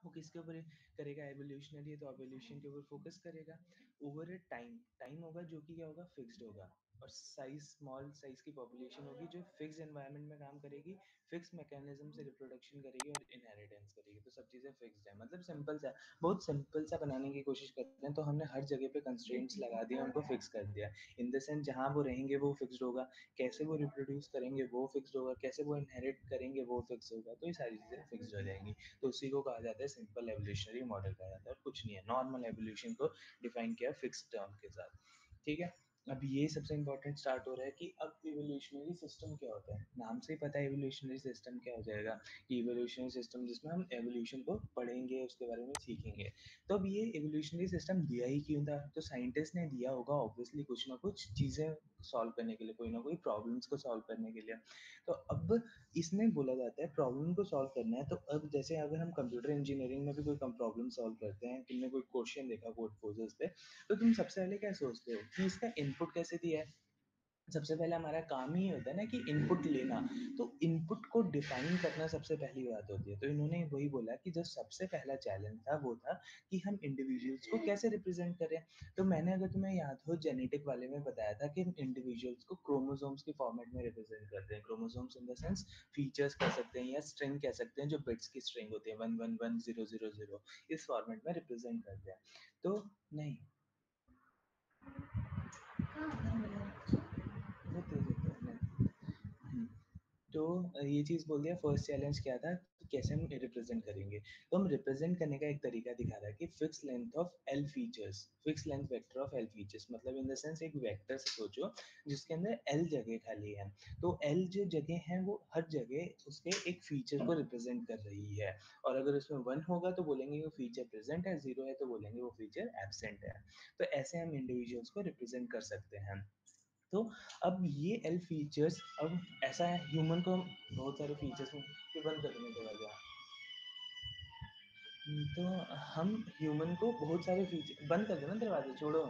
वो किसके ऊपर करेगा, एवोल्यूशनरी है तो एवोल्यूशन के ऊपर फोकस करेगा। ओवर ए टाइम, टाइम होगा जो कि क्या होगा, फिक्स्ड होगा, और साइज, स्मॉल साइज की पॉपुलेशन होगी जो फिक्स एनवायरनमेंट में काम करेगी, फिक्स मैकेनिज्म से रिप्रोडक्शन करेगी और इनहेरिटेंस करेगी। तो सब चीज़ें फिक्स्ड है, मतलब सिंपल सा, बहुत सिंपल सा बनाने की कोशिश करते हैं, तो हमने हर जगह पे कंस्ट्रेंट्स लगा दिए, उनको फिक्स कर दिया। इन द सेंस जहाँ वो रहेंगे वो फिक्स्ड होगा, कैसे वो रिप्रोड्यूस करेंगे वो फिक्स्ड होगा, कैसे वो इनहेरिट करेंगे वो फिक्स होगा, तो ये सारी चीज़ें फिक्स्ड हो जाएंगी। तो उसी को कहा जाता है सिंपल एवोल्यूशनरी मॉडल कहा जाता है, और कुछ नहीं है। नॉर्मल एवोल्यूशन को डिफाइन किया फिक्स टर्म के साथ, ठीक है। अब ये सबसे इंपॉर्टेंट स्टार्ट हो रहा है कि अब इवोल्यूशनरी सिस्टम क्या होता है। नाम से ही पता है इवोल्यूशनरी सिस्टम क्या हो जाएगा, कि इवोल्यूशनरी सिस्टम जिसमें हम एवोल्यूशन को पढ़ेंगे, उसके बारे में सीखेंगे। तो अब ये इवोल्यूशनरी सिस्टम दिया ही क्यों था, तो साइंटिस्ट ने दिया होगा ऑब्वियसली कुछ ना कुछ चीज़ें सॉल्व करने के लिए, कोई ना कोई प्रॉब्लम्स को सॉल्व करने के लिए। तो अब इसमें बोला जाता है प्रॉब्लम को सॉल्व करना है, तो अब जैसे अगर हम कंप्यूटर इंजीनियरिंग में भी कोई प्रॉब्लम सॉल्व करते हैं, तुमने कोई क्वेश्चन देखा कोड फोर्सेस पे, तो तुम सबसे पहले क्या सोचते हो कि इसका इनपुट कैसे दिया है। सबसे पहले हमारा काम ही होता है ना कि इनपुट लेना, तो इनपुट को डिफाइन करना सबसे पहली बात होती है। तो इन्होंने वही बोला कि जो सबसे पहला चैलेंज था वो था कि हम इंडिविजुअल्स को कैसे रिप्रेजेंट करें। तो मैंने, अगर तुम्हें याद हो, जेनेटिक वाले में बताया था कि हम इंडिविजुअल्स को क्रोमोसोम्स के फॉर्मेट में रिप्रेजेंट करते हैं। Chromosomes in the sense features कह सकते हैं या स्ट्रिंग कह सकते हैं, जो बिट्स की स्ट्रिंग होती है 111000, इस फॉर्मेट में रिप्रेजेंट करते हैं। तो नहीं, वो तेज होता है नहीं। तो ये चीज़ बोल दिया, फर्स्ट चैलेंज क्या था कि कैसे हम रिप्रेजेंट करेंगे। तो हम रिप्रेजेंट करने का एक तरीका दिखा रहा है कि fix length of L features, fix length vector of L features, मतलब इन द सेंस एक वेक्टर से सोचो जिसके अंदर एल जगह खाली है। तो एल जो जगह है वो हर जगह उसके एक फीचर को रिप्रेजेंट कर रही है, और अगर उसमें 1 होगा तो बोलेंगे वो फीचर प्रेजेंट है, 0 है तो बोलेंगे वो फीचर एब्सेंट है। तो ऐसे हम इंडिविजुअल्स को रिप्रेजेंट कर सकते हैं। तो अब ये एल फीचर्स, अब ऐसा है ह्यूमन को बहुत सारे फीचर्स में, ये बंद कर देने दरवाजा। तो हम ह्यूमन को बहुत सारे फीचर, बंद कर देना दरवाजा, छोड़ो।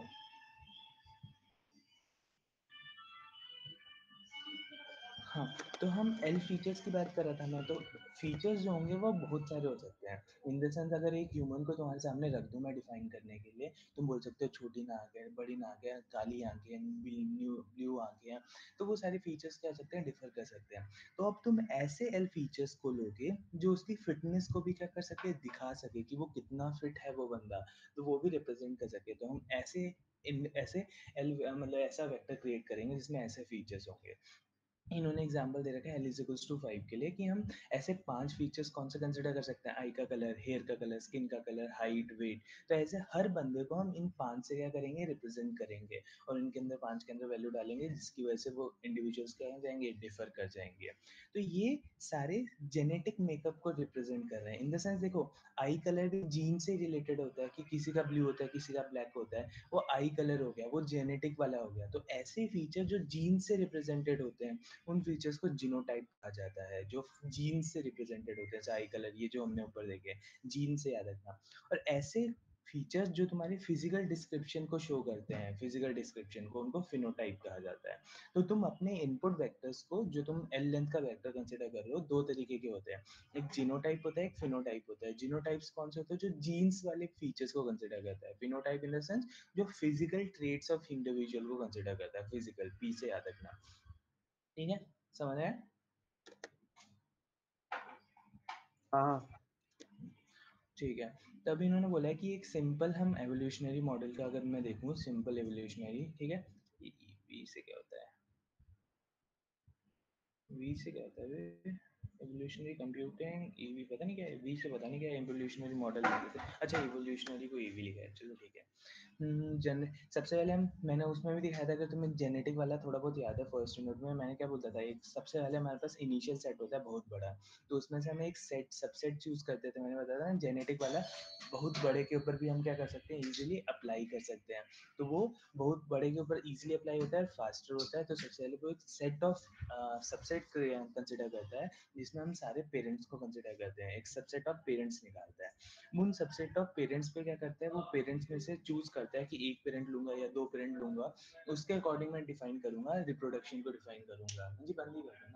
हाँ, तो हम एल फीचर्स की बात कर रहा था मैं, तो फीचर्स जो होंगे वो बहुत सारे हो सकते हैं। इन द सेंस अगर एक ह्यूमन को तुम्हारे सामने रख दूं मैं डिफाइन करने के लिए, तुम बोल सकते हो छोटी नाक है, बड़ी नाक है, काली आंखें, ब्लू आंखें हैं, तो वो सारे फीचर्स क्या हो सकते हैं, डिफर कर सकते हैं। तो अब तुम ऐसे एल फीचर्स को लोगे जो उसकी फिटनेस को भी क्या कर सके, दिखा सके कि वो कितना फिट है वो बंदा, तो वो भी रिप्रेजेंट कर सके। तो हम ऐसे इन ऐसे एल मतलब ऐसा वेक्टर क्रिएट करेंगे जिसमें ऐसे फीचर्स होंगे। इन्होंने एग्जाम्पल दे रखा है L=5 के लिए, कि हम ऐसे 5 फीचर्स कौन से कंसिडर कर सकते हैं, आई का कलर, हेयर का कलर, स्किन का कलर, हाइट, वेट। तो ऐसे हर बंदे को हम इन 5 से क्या करेंगे, रिप्रेजेंट करेंगे, और इनके अंदर 5 के अंदर वैल्यू डालेंगे, जिसकी वजह से वो इंडिविजुअल्स क्या हो जाएंगे, डिफर कर जाएंगे। तो ये सारे जेनेटिक मेकअप को रिप्रेजेंट कर रहे हैं। इन द सेंस देखो, आई कलर भी जीन से रिलेटेड होता है, कि किसी का ब्लू होता है, किसी का ब्लैक होता है, वो आई कलर हो गया, वो जेनेटिक वाला हो गया। तो ऐसे फीचर जो जीन से रिप्रेजेंटेड होते हैं, उन फीचर्स को जीनोटाइप कहा जाता है, जो जीन से रिप्रेजेंटेड होते हैं। जैसे आई कलर, ये जो हमने ऊपर देखे, जीन से याद रखना। और ऐसे फीचर्स जो तुम्हारी फिजिकल डिस्क्रिप्शन को शो करते हैं, फिजिकल डिस्क्रिप्शन को, उनको फिनोटाइप कहा जाता है। तो तुम अपने इनपुट वेक्टर्स को, जो तुम एल लेंथ का वेक्टर कंसिडर कर रहे हो, दो तरीके के होते हैं, एक जीनोटाइप होता है, एक फिनोटाइप होता है। जीनोटाइप्स कौन से होते हैं, जो जीन्स वाले फीचर्स को कंसिडर करता है। फिनोटाइप इन द सेंस जो फिजिकल ट्रेट्स ऑफ इंडिविजुअल को कंसिडर करता है, फिजिकल, पी से याद रखना, ठीक है, समझ आया। हाँ। ठीक है, तब इन्होंने बोला है कि एक सिंपल हम एवोल्यूशनरी मॉडल का अगर मैं देखूं, सिंपल एवोल्यूशनरी, ठीक है, वी से क्या होता है, वी से क्या होता है, एवोल्यूशनरी कंप्यूटिंग, ईवी पता नहीं क्या है, वी से पता नहीं क्या है, एवोल्यूशनरी मॉडल लिखते हैं, अच्छा एवोल्यूशनरी को ईवी लिखा है, चलो ठीक है। जन सबसे पहले हम, मैंने उसमें भी दिखाया था, अगर तुम्हें जेनेटिक वाला थोड़ा बहुत याद है, फर्स्ट यूनिट में मैंने क्या बोलता था, एक सबसे पहले हमारे पास इनिशियल सेट होता है बहुत बड़ा, तो उसमें से हम एक सेट सबसेट चूज करते थे। मैंने बताया था ना, जेनेटिक वाला बहुत बड़े के ऊपर भी हम क्या कर सकते हैं, इजीली अप्लाई कर सकते हैं। तो वो बहुत बड़े के ऊपर इजीली अप्लाई होता है, फास्टर होता है। तो सबसे पहले वो एक सेट ऑफ सबसेट कंसिडर करता है, जिसमें हम सारे पेरेंट्स को कंसिडर करते हैं, एक सबसेट ऑफ पेरेंट्स निकालता है। उन सबसेट ऑफ पेरेंट्स पे क्या करता है, वो पेरेंट्स में से चूज करता है कि एक पेरेंट लूंगा या दो पेरेंट लूंगा, उसके अकॉर्डिंग मैं डिफाइन करूंगा, रिप्रोडक्शन को डिफाइन करूंगा। जी बंद ही कर दो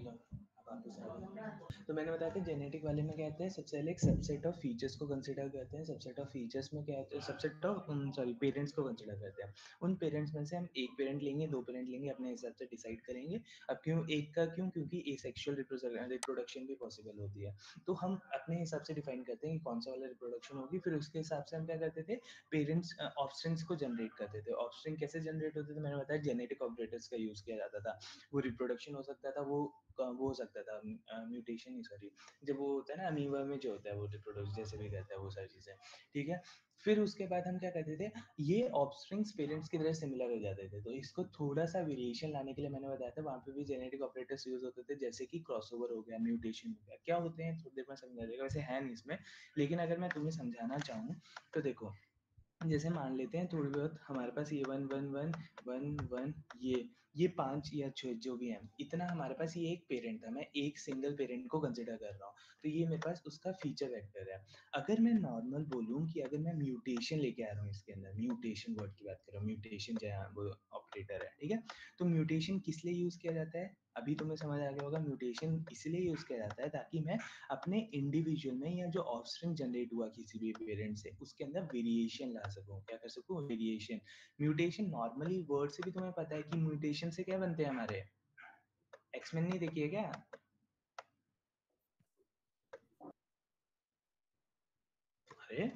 ना, वापस आ गया। तो मैंने बताया था जेनेटिक वाले में क्या कहते हैं, सबसे पहले एक सबसेट ऑफ फीचर्स को कंसिडर करते हैं। सबसेट ऑफ फीचर्स में क्या होता है, सबसेट ऑफ सॉरी पेरेंट्स को कंसिडर करते हैं। उन पेरेंट्स में से हम एक पेरेंट लेंगे, दो पेरेंट लेंगे, अपने हिसाब से डिसाइड करेंगे। अब क्यों एक का, क्यों, क्योंकि एसेक्सुअल रिप्रोडक्शन भी पॉसिबल होती है। तो हम अपने हिसाब से डिफाइन करते हैं कि कौन सा वाला रिप्रोडक्शन होगी, फिर उसके हिसाब से हम क्या करते थे, पेरेंट्स ऑफस्प्रिंग्स को जनरेट करते थे। ऑफस्प्रिंग कैसे जनरेट होते थे, मैंने बताया जेनेटिक ऑपरेटर्स का यूज किया जाता था। वो रिप्रोडक्शन हो सकता था, वो हो सकता था म्यूटेशन ही, सॉरी, जब वो होता है ना अमीबा में जो होता है वो रिप्रोड्यूस जैसे भी करता है वो सारी चीज़ें, ठीक है। फिर उसके बाद हम क्या करते थे, ये ऑफस्प्रिंग्स पेरेंट्स की तरह सिमिलर हो जाते थे, तो इसको थोड़ा सा वेरिएशन लाने के लिए मैंने बताया था वहाँ पे भी जेनेटिक ऑपरेटर्स यूज होते थे, जैसे कि क्रॉसओवर हो गया, म्यूटेशन हो गया। क्या होते हैं थोड़ी देर में समझा जाएगा, वैसे है नहीं इसमें, लेकिन अगर मैं तुम्हें समझाना चाहूँ तो देखो, जैसे मान लेते हैं थोड़ी बहुत हमारे पास ये one one one one one, ये पांच या छह जो भी हैं, इतना हमारे पास ये एक पेरेंट था, मैं एक सिंगल पेरेंट को कंसिडर कर रहा हूँ, तो ये मेरे पास उसका फीचर वेक्टर है। अगर मैं नॉर्मल बोलूँ कि अगर मैं म्यूटेशन लेके आ रहा हूँ इसके अंदर, म्यूटेशन वर्ड की बात कर रहा हूँ, म्यूटेशन जो है वो ऑपरेटर है, ठीक है। तो म्यूटेशन किस लिए यूज किया जाता है, अभी तुम्हें समझ आ गया होगा। म्यूटेशन इसलिए यूज किया जाता है ताकि मैं अपने इंडिविजुअल में या जो ऑफस्प्रिंग जनरेट हुआ किसी भी पेरेंट से उसके अंदर वेरिएशन ला सकूं, क्या कर सकूं, वेरिएशन। म्यूटेशन नॉर्मली वर्ड से भी तुम्हें पता है कि म्यूटेशन से क्या बनते हैं हमारे, एक्समेन नहीं देखिए क्या, अरे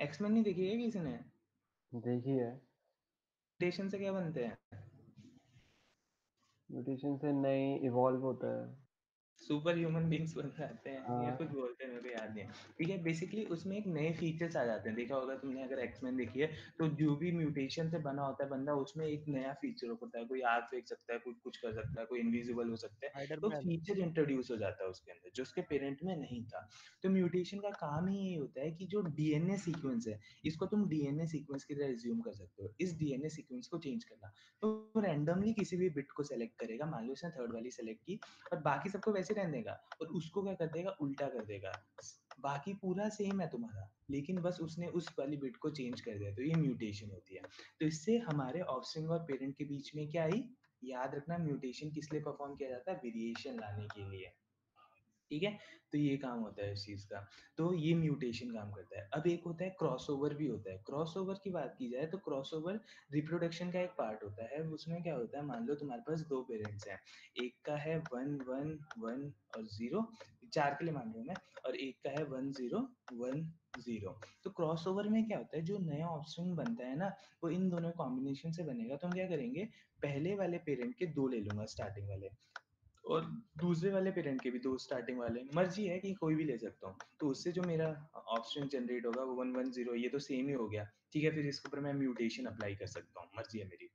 एक्समेन नहीं देखिए क्या किसी ने, देखिए, म्यूटेशन से क्या बनते हैं, म्यूटेशन से नए इवॉल्व होता है। सुपर ह्यूमन बींग्स बन जाते हैं या कुछ हाँ। बोलते हैं, मेरे को याद नहीं है, ठीक है। बेसिकली उसमें एक नए फीचर्स आ जाते हैं, देखा होगा तुमने अगर एक्समैन देखी है, तो जो भी म्यूटेशन से बना होता है बंदा उसमें एक नया फीचर होता है, कोई आग फेंक सकता है, कोई कुछ कर सकता है, कोई इनविजिबल हो सकता है, तो स्पाइडरमैन। फीचर इंट्रोड्यूस हो जाता है उसके अंदर जो उसके पेरेंट में नहीं था। तो म्यूटेशन का काम ही ये होता है कि जो डीएनए सीक्वेंस है, इसको तुम डीएनए सीक्वेंस की तरह रिज्यूम कर सकते हो, इस डीएनए सीक्वेंस को चेंज करना। तो रैंडमली किसी भी बिट को सेलेक्ट करेगा, मान लो इसने थर्ड वाली सेलेक्ट की, और बाकी सबको वैसे रहने देगा, और उसको क्या कर देगा, उल्टा कर देगा, बाकी पूरा सेम है तुम्हारा, लेकिन बस उसने उस वाली बिट को चेंज कर दिया, तो ये म्यूटेशन होती है। तो इससे हमारे ऑफस्प्रिंग और पेरेंट के बीच में क्या आई, याद रखना, म्यूटेशन किस लिए परफॉर्म किया जाता है, वेरिएशन लाने के लिए, ठीक है। तो ये काम होता है इस चीज का, तो ये म्यूटेशन काम करता है। अब एक होता है क्रॉसओवर भी होता है। क्रॉसओवर की बात की जाए तो क्रॉसओवर रिप्रोडक्शन का एक पार्ट होता है। उसमें क्या होता है, मान लो तुम्हारे पास दो पेरेंट्स हैं, एक का है वन वन वन और जीरो, चार के लिए मान रहा हूँ मैं, और एक का है वन जीरो वन जीरो। तो क्रॉसओवर में क्या होता है, जो नया ऑप्शन बनता है ना, वो इन दोनों कॉम्बिनेशन से बनेगा। तो हम क्या करेंगे, पहले वाले पेरेंट के दो ले लूंगा स्टार्टिंग वाले, और दूसरे वाले पेरेंट के भी दो स्टार्टिंग वाले, मर्जी है कि कोई भी ले सकता हूँ। तो उससे जो मेरा ऑप्शन जनरेट होगा वो वन वन जीरो, ये तो सेम ही हो गया, ठीक है। फिर इसके ऊपर मैं म्यूटेशन अप्लाई कर सकता हूँ, मर्जी है मेरी।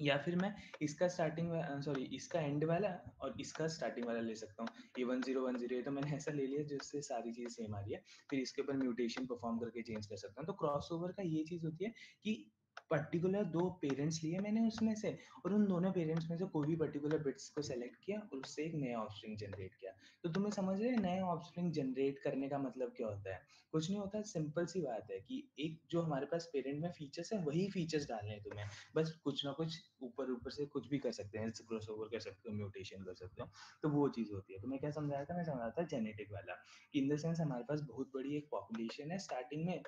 या फिर मैं इसका स्टार्टिंग, सॉरी, इसका एंड वाला और इसका स्टार्टिंग वाला ले सकता हूँ। ये वन जीरो वन जीरो, ये तो मैंने ऐसा ले लिया जिससे सारी चीज़ सेम आ रही है। फिर इसके ऊपर म्यूटेशन परफॉर्म करके चेंज कर सकता हूँ। तो क्रॉस ओवर का ये चीज़ होती है कि पर्टिकुलर दो पेरेंट्स लिए मैंने उसमें से, और उन दोनों पेरेंट्स में से कोई भी पर्टिकुलर बिट्स को सेलेक्ट किया और उससे एक नया ऑफस्प्रिंग जनरेट किया। तो तुम्हें समझ रहे हैं नया ऑफस्प्रिंग जनरेट करने का मतलब क्या होता है, कुछ नहीं होता, सिंपल सी बात है कि एक जो हमारे पास पेरेंट में फीचर्स है वही फीचर्स डालने हैं तुम्हें, बस कुछ ना कुछ ऊपर ऊपर से कुछ भी कर सकते हैं, क्रॉस ओवर कर सकते हो, म्यूटेशन कर सकते हो। तो वो चीज़ होती है। तो मैं क्या समझाया था, मैं समझाया था जेनेटिक वाला, इन द सेंस हमारे पास बहुत बड़ी एक पॉपुलेशन है स्टार्टिंग में,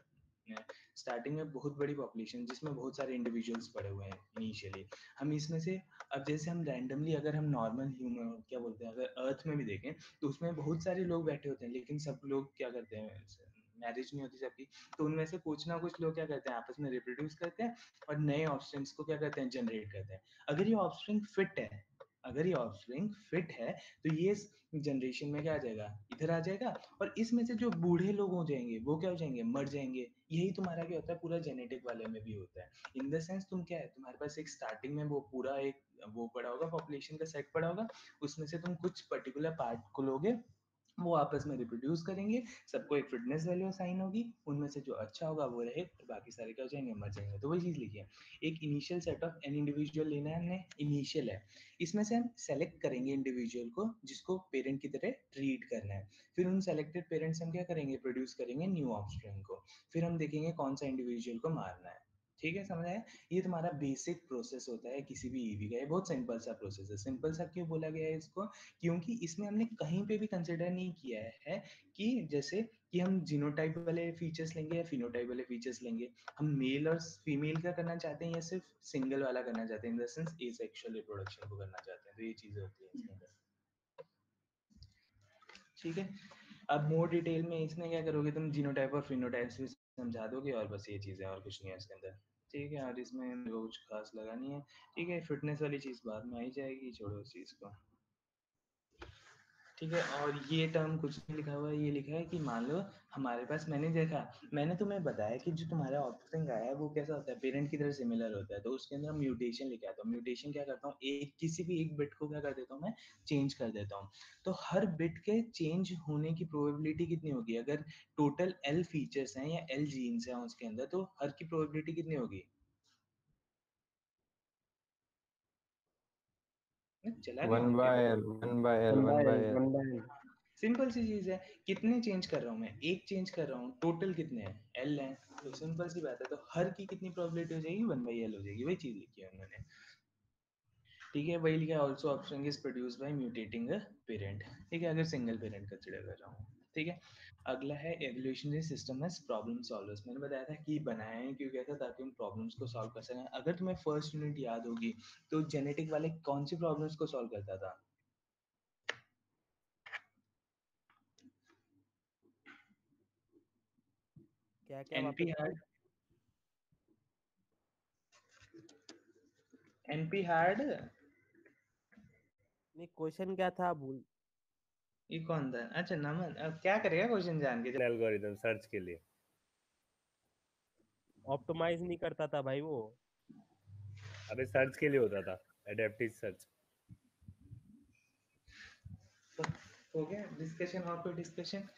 बहुत बड़ी पॉपुलेशन जिसमें बहुत सारे इंडिविजुअल्स पड़े हुए हैं इनिशियली। हम इसमें से, अब जैसे हम रैंडमली अगर हम नॉर्मल ह्यूमन क्या बोलते हैं, अगर अर्थ में भी देखें तो उसमें बहुत सारे लोग बैठे होते हैं, लेकिन सब लोग क्या करते हैं, मैरिज नहीं होती सबकी। तो उनमें से कुछ ना कुछ लोग क्या करते हैं, आपस में रिप्रोड्यूस करते हैं और नए ऑफस्प्रिंग्स को क्या करते हैं, जनरेट करते हैं। अगर ये ऑफस्प्रिंग फिट है, अगर ये ऑफस्प्रिंग फिट है, तो ये जनरेशन में क्या आ जाएगा, इधर आ जाएगा, और इसमें से जो बूढ़े लोग हो जाएंगे वो क्या हो जाएंगे, मर जाएंगे। यही तुम्हारा क्या होता है, पूरा जेनेटिक वाले में भी होता है। इन द सेंस तुम क्या है, तुम्हारे पास एक स्टार्टिंग में वो पूरा एक वो पड़ा होगा, पॉपुलेशन का सेट पड़ा होगा, उसमें से तुम कुछ पर्टिकुलर पार्ट को लोगे, वो आपस में रिप्रोड्यूस करेंगे, सबको एक फिटनेस वैल्यू असाइन होगी, उनमें से जो अच्छा होगा वो रहे, और बाकी सारे क्या हो जाएंगे, मर जाएंगे। तो वही चीज़ लिखिए, एक initial set of an individual लेना है हमने, इनिशियल है, इसमें से हम सेलेक्ट करेंगे इंडिविजुअल को जिसको पेरेंट की तरह ट्रीट करना है। फिर उन सेलेक्टेड पेरेंट्स हम क्या करेंगे, प्रोड्यूस करेंगे न्यू ऑफस्प्रिंग को। फिर हम देखेंगे कौन सा इंडिविजुअल को मारना है, ठीक है, समझ आया? ये तुम्हारा बेसिक प्रोसेस होता है किसी भी ईवी का। ये बहुत सिंपल सा प्रोसेस है। सिंपल सा क्यों बोला गया है इसको? क्योंकि इसमें हमने कहीं पे भी कंसिडर नहीं किया है कि जैसे कि हम जीनोटाइप वाले फीचर्स लेंगे या फिनोटाइप वाले फीचर्स लेंगे। हम मेल और फीमेल का करना चाहते हैं या सिर्फ सिंगल वाला करना चाहते हैं, इन द सेंस एसेक्सुअल रिप्रोडक्शन को करना चाहते हैं। तो ये चीजें होती हैं इसके अंदर। ठीक है, अब मोर डिटेल में इसमें क्या करोगे, तुम जीनोटाइप और फिनोटाइप भी समझा दोगे और बस ये चीज़ें, और कुछ नहीं है इसके अंदर। ठीक है, और इसमें मेरे को कुछ खास लगा नहीं है। ठीक है, फिटनेस वाली चीज़ बाद में आई जाएगी, छोड़ो उस चीज़ को। ठीक है, और ये टर्म कुछ नहीं लिखा हुआ है, ये लिखा है कि मान लो हमारे पास, मैंने देखा, मैंने तुम्हें बताया कि जो तुम्हारा ऑफस्प्रिंग आया है वो कैसा होता है, पेरेंट की तरह सिमिलर होता है। तो उसके अंदर म्यूटेशन लिखा है, तो म्यूटेशन क्या करता हूँ, एक किसी भी एक बिट को क्या कर देता हूँ मैं, चेंज कर देता हूँ। तो हर बिट के चेंज होने की प्रोबेबिलिटी कितनी होगी, अगर टोटल एल फीचर्स हैं या एल जीन्स हैं उसके अंदर, तो हर की प्रोबेबिलिटी कितनी होगी? चला रही वन हूँ क्या? By L, one by L, one one by L, by L. One by L. Simple सी चीज है, कितने चेंज कर रहा हूँ मैं, एक चेंज कर रहा हूँ, टोटल कितने हैं, एल है। तो सिंपल सी बात है, तो हर की कितनी प्रोबेबिलिटी हो जाएगी, 1/l हो जाएगी। वही चीज लिखी है उन्होंने। ठीक है, वही लिखा है, also option is produce by mutating a parent. ठीक है, अगर सिंगल पेरेंट कंसिडर कर रहा हूँ। ठीक है, अगला है evolutionary system as problem solvers. मैंने बताया था कि बनाया है क्यों क्या था, ताकि हम प्रॉब्लम्स को सॉल्व कर सकें। अगर तुम्हें फर्स्ट यूनिट याद होगी तो जेनेटिक वाले कौन सी प्रॉब्लम्स को सॉल्व करता था? क्या क्या एनपी वापस बोल। Hard, NP hard. नहीं, क्वेश्चन क्या था भूल। ये कौन था? अच्छा, नमन, अब क्या करेगा क्वेश्चन जान के? एल्गोरिदम सर्च के लिए। ऑप्टिमाइज नहीं करता था भाई वो। अबे सर्च के लिए होता था, एडेप्टिव सर्च। हो गया डिस्कशन, और कोई डिस्कशन?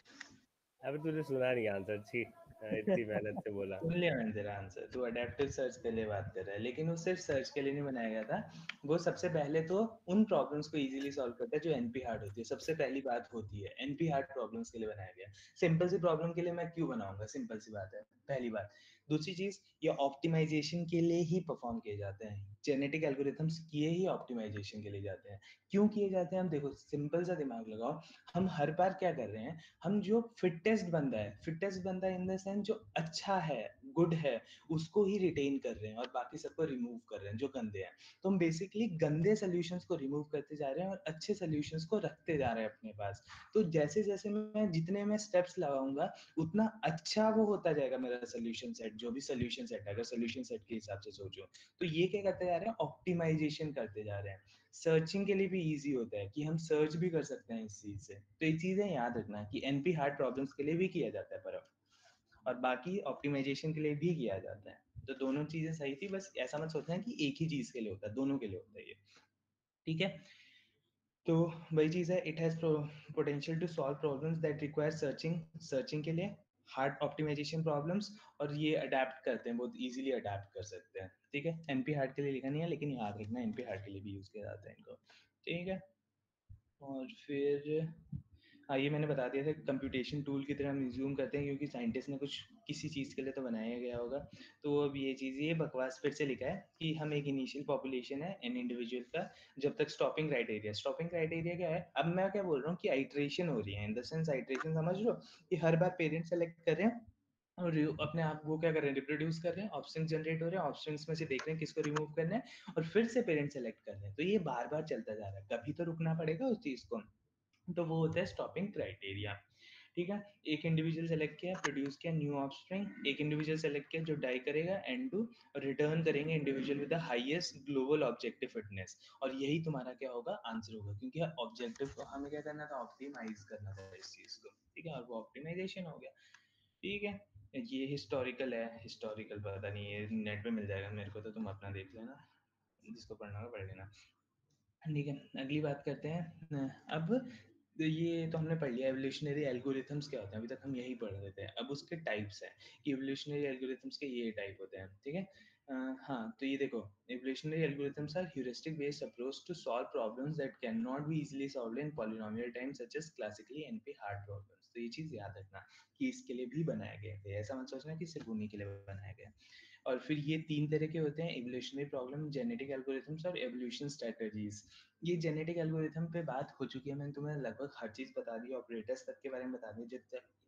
अबे तुझे सुना नहीं आंसर, छी। इतनी मेहनत से बोला। सुन लिया मैंने तेरा आंसर। तू अडेप्टिव सर्च के लिए बात कर रहा है, लेकिन वो सिर्फ सर्च के लिए नहीं बनाया गया था। वो सबसे पहले तो उन प्रॉब्लम्स को इजीली सॉल्व करता है जो एनपी हार्ड होती है। सबसे पहली बात होती है, एनपी हार्ड प्रॉब्लम्स के लिए बनाया गया। सिंपल सी प्रॉब्लम के लिए मैं क्यों बनाऊंगा, सिंपल सी बात है, पहली बात। दूसरी चीज, ये ऑप्टिमाइजेशन के लिए ही परफॉर्म किए जाते हैं। जेनेटिक एल्गोरिथम्स किए ही ऑप्टिमाइजेशन के लिए जाते हैं। क्यों किए जाते हैं? हम देखो, सिंपल सा दिमाग लगाओ। हम हर बार क्या कर रहे हैं, हम जो फिटेस्ट बंदा है, फिटेस्ट बंदा इन द सेंस जो अच्छा है, गुड है, उसको ही रिटेन कर रहे हैं और बाकी सबको रिमूव कर रहे हैं जो गंदे हैं। तो हम बेसिकली गंदे सोल्यूशंस को रिमूव करते जा रहे हैं और अच्छे सोल्यूशंस को रखते जा रहे हैं अपने पास। तो जैसे जैसे मैं, जितने मैं स्टेप्स लगाऊंगा, उतना अच्छा वो होता जाएगा मेरा सोल्यूशन सेट। जो भी सोल्यूशन सेट है, अगर सोल्यूशन सेट के हिसाब से सोचो, तो ये क्या करते जा रहे हैं, ऑप्टिमाइजेशन करते जा रहे हैं। सर्चिंग के लिए भी इजी होता है कि हम सर्च भी कर सकते हैं इस चीज से। तो ये चीजें याद रखना कि एनपी हार्ड प्रॉब्लम्स के लिए भी किया जाता है परफ, और बाकी ऑप्टिमाइजेशन के लिए भी किया जाता है। तो दोनों चीजें सही थी, बस ऐसा मत सोचना कि एक ही चीज के लिए होता है, दोनों के लिए होता है ये। ठीक है, तो वही चीज है, it has potential to solve problems that require searching, searching के लिए, हार्ड ऑप्टिमाइजेशन प्रॉब्लम्स, और ये अडेप्ट करते हैं, बहुत इजीली अडेप्ट कर सकते हैं। ठीक है, एनपी हार्ड के लिए लिखा नहीं है, लेकिन याद रखना एनपी हार्ड के लिए भी यूज किया जाता है इनको। ठीक है, और फिर हाँ, ये मैंने बता दिया था, कंप्यूटेशन टूल की तरह हम यूज़ करते हैं, क्योंकि साइंटिस्ट ने कुछ किसी चीज़ के लिए तो बनाया गया होगा। तो अब ये चीज़, ये बकवास फिर से लिखा है कि हम एक इनिशियल पॉपुलेशन है एन इंडिविजुअल का, जब तक स्टॉपिंग क्राइटेरिया, स्टॉपिंग क्राइटेरिया क्या है, अब मैं क्या बोल रहा हूँ कि आइट्रेशन हो रही है, इन द सेंस आइट्रेशन समझ लो कि हर बार पेरेंट सेलेक्ट कर रहे हैं और अपने आप वो क्या कर रहे हैं, रिप्रोड्यूस कर रहे हैं, ऑप्शन जनरेट हो रहे हैं, ऑप्शन में से देख रहे हैं किसको रिमूव करना है, और फिर से पेरेंट सेलेक्ट कर रहे हैं। तो ये बार बार चलता जा रहा है, कभी तो रुकना पड़ेगा उस चीज़ को। तो वो होता है स्टॉपिंग क्राइटेरिया। ठीक है, एक इंडिविजुअल सेलेक्ट किया, प्रोड्यूस किया न्यू ऑफस्प्रिंग, एक इंडिविजुअल सेलेक्ट किया जो डाई करेगा, एंड टू रिटर्न करेंगे individual with the highest global objective fitness. और यही तुम्हारा क्या होगा, आंसर होगा, क्योंकि ऑब्जेक्टिव को हमें क्या करना था, ऑप्टिमाइज करना था इस चीज को। ठीक है, और वो ऑप्टिमाइजेशन हो गया। ठीक है, ये हिस्टोरिकल है, हिस्टोरिकल पता नहीं, ये नेट पे मिल जाएगा मेरे को, तो तुम अपना देख लेना, जिसको पढ़ना होगा पढ़ लेना। ठीक है, अगली बात करते हैं। अब तो ये तो हमने पढ़ लिया एवोल्यूशनरी एल्गोरिथम्स क्या होते हैं, अभी तक हम यही पढ़ रहे थे। अब उसके टाइप्स हैं कि एवोल्यूशनरी एल्गोरिथम्स के ये टाइप होते हैं। ठीक है, हाँ, तो ये देखो, evolutionary algorithms are heuristic based approach to solve problems that can not be easily solved in polynomial time such as classically NP hard problems. तो ये चीज याद रखना कि इसके लिए भी बनाया गया है, ऐसा मत सोचना कि सिर्फ उन्हीं के लिए बनाया गया है। और फिर ये 3 तरह के होते हैं, इवोल्यूशनरी प्रॉब्लम, जेनेटिक एल्गोरिथम्स और एवोल्यूशन स्ट्रेटजीज। ये जेनेटिक एल्गोरिथम पे बात हो चुकी है, मैंने तुम्हें लगभग हर चीज़ बता दी, ऑपरेटर्स तक के बारे में बता दी,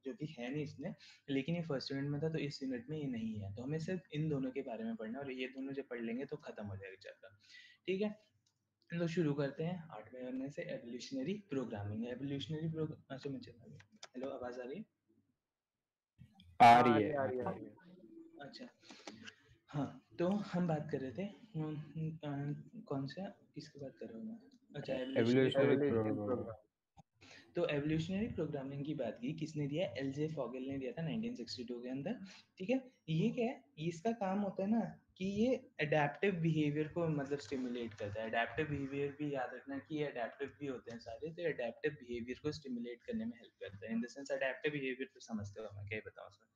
जो कि है नहीं इसमें, लेकिन ये फर्स्ट यूनिट में था तो इस यूनिट में ये नहीं है, तो हमें सिर्फ इन दोनों के बारे में पढ़ना है, और ये दोनों जब पढ़ लेंगे तो खत्म हो जाएगा चैप्टर। ठीक है, तो शुरू करते हैं 8वें पढ़ने से, एवोल्यूशनरी प्रोग्रामिंग। एवोल्यूशनरी प्रोग्राम, अच्छा मुझे, हेलो आवाज़ आ रही है? आ हाँ रही आ है रही आ रही आ रही है। अच्छा, हाँ, तो हम बात कर रहे थे कौन सा, किसकी बात कर रहा हूँ मैं? अच्छा, एवोल्यूशनरी एवोल्यूशनरी प्रोग्रामिंग। प्रोग्राम। तो एवोल्यूशनरी प्रोग्रामिंग की बात की, किसने दिया? एलजे फॉगेल ने दिया था 1962 के अंदर। ठीक है, ये क्या है, इसका काम होता है ना कि ये अडेप्टिव बिहेवियर को मतलब स्टिमुलेट करता है। अडेप्टिव बिहेवियर भी याद रखना कि ये अडेप्टिव भी होते हैं सारे, तो अडेप्टिव बिहेवियर को स्टिमुलेट करने में हेल्प करता है। इन द सेंस अडेप्टिव बिहेवियर तो समझते हो, मैं क्या ही बताऊं उसमें।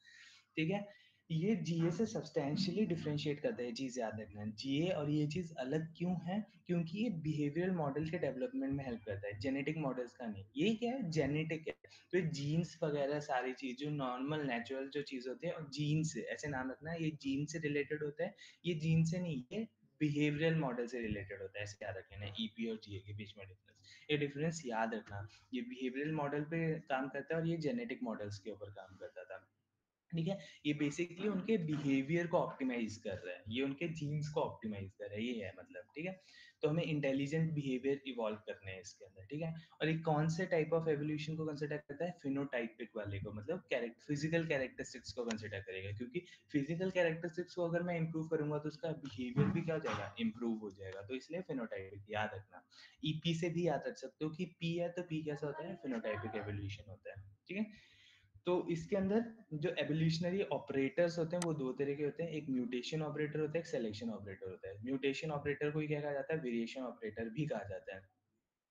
ठीक है, ये जीए से सब्सटेंशियली डिफरेंशिएट करता है, चीज़ याद रखना। जीए और ये चीज़ अलग क्यों है? क्योंकि ये बिहेवियरल मॉडल के डेवलपमेंट में हेल्प करता है, जेनेटिक मॉडल्स का नहीं। ये क्या है? जेनेटिक है, तो जीन्स वगैरह सारी चीज़ जो नॉर्मल नेचुरल जो चीज़ होती है, और जीन से, ऐसे नाम रखना है, ये जीन से रिलेटेड होता है। ये जीन से नहीं, ये बिहेवियरल मॉडल से रिलेटेड होता है, ऐसे याद रखना। ईपी और जीए के बीच में डिफरेंस, ये डिफरेंस याद रखना। ये बिहेवियरल मॉडल पे काम करता है और ये जेनेटिक मॉडल्स के ऊपर काम करता था। ठीक है, ये बेसिकली उनके बिहेवियर को ऑप्टिमाइज कर रहा है, ये उनके जीन्स को ऑप्टिमाइज कर रहा है, ये है मतलब। ठीक है, तो हमें इंटेलिजेंट बिहेवियर इवॉल्व करने हैं इसके अंदर। ठीक है, और एक कौन से टाइप ऑफ एवोल्यूशन को कंसिडर करता है? फिनोटाइपिक वाले को, मतलब फिजिकल कैरेक्टरिस्टिक्स को कंसिडर करेगा, क्योंकि फिजिकल कैरेक्टरिस्टिक्स को अगर मैं इंप्रूव करूंगा तो उसका बिहेवियर भी क्या हो जाएगा? इंप्रूव हो जाएगा, तो इसलिए फिनोटाइपिक याद रखना। ईपी से भी याद रख सकते हो कि पी है, तो पी कैसा होता है? फिनोटाइपिक एवोल्यूशन होता है। ठीक है, तो इसके अंदर जो एवोल्यूशनरी ऑपरेटर्स होते हैं वो दो तरह के होते हैं, एक म्यूटेशन ऑपरेटर होता है, एक सिलेक्शन ऑपरेटर होता है। म्यूटेशन ऑपरेटर को क्या कहा जाता है? वेरिएशन ऑपरेटर भी कहा जाता है।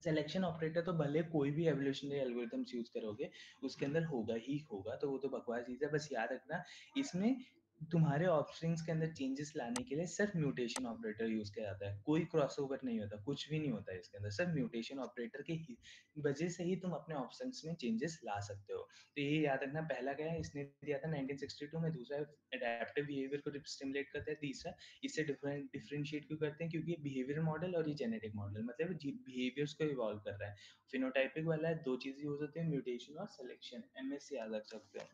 सिलेक्शन ऑपरेटर तो भले कोई भी एवोल्यूशनरी एल्गोरिथम्स यूज करोगे उसके अंदर होगा ही होगा, तो वो तो बकवास चीज है। बस याद रखना, इसमें तुम्हारे ऑप्शंस के अंदर चेंजेस लाने के लिए सिर्फ म्यूटेशन ऑपरेटर यूज किया जाता है, कोई क्रॉसओवर नहीं होता, कुछ भी नहीं होता है इसके अंदर, सिर्फ म्यूटेशन ऑपरेटर की वजह से ही तुम अपने ऑप्शंस में चेंजेस ला सकते हो। तो ये याद रखना, पहला क्या है, इसने दिया था 1962 में। दूसरा एडेप्टिव बिहेवियर को स्टिमुलेट करता है। तीसरा, इससे डिफरेंशिएट क्यों करते हैं? क्योंकि ये बिहेवियर मॉडल और ये जेनेटिक मॉडल, मतलब बिहेवियर्स को इवॉल्व कर रहा है। फिनोटाइपिक वाला है, दो चीजें यूज होती है, म्यूटेशन और सिलेक्शन, एमएस याद रख सकते हो।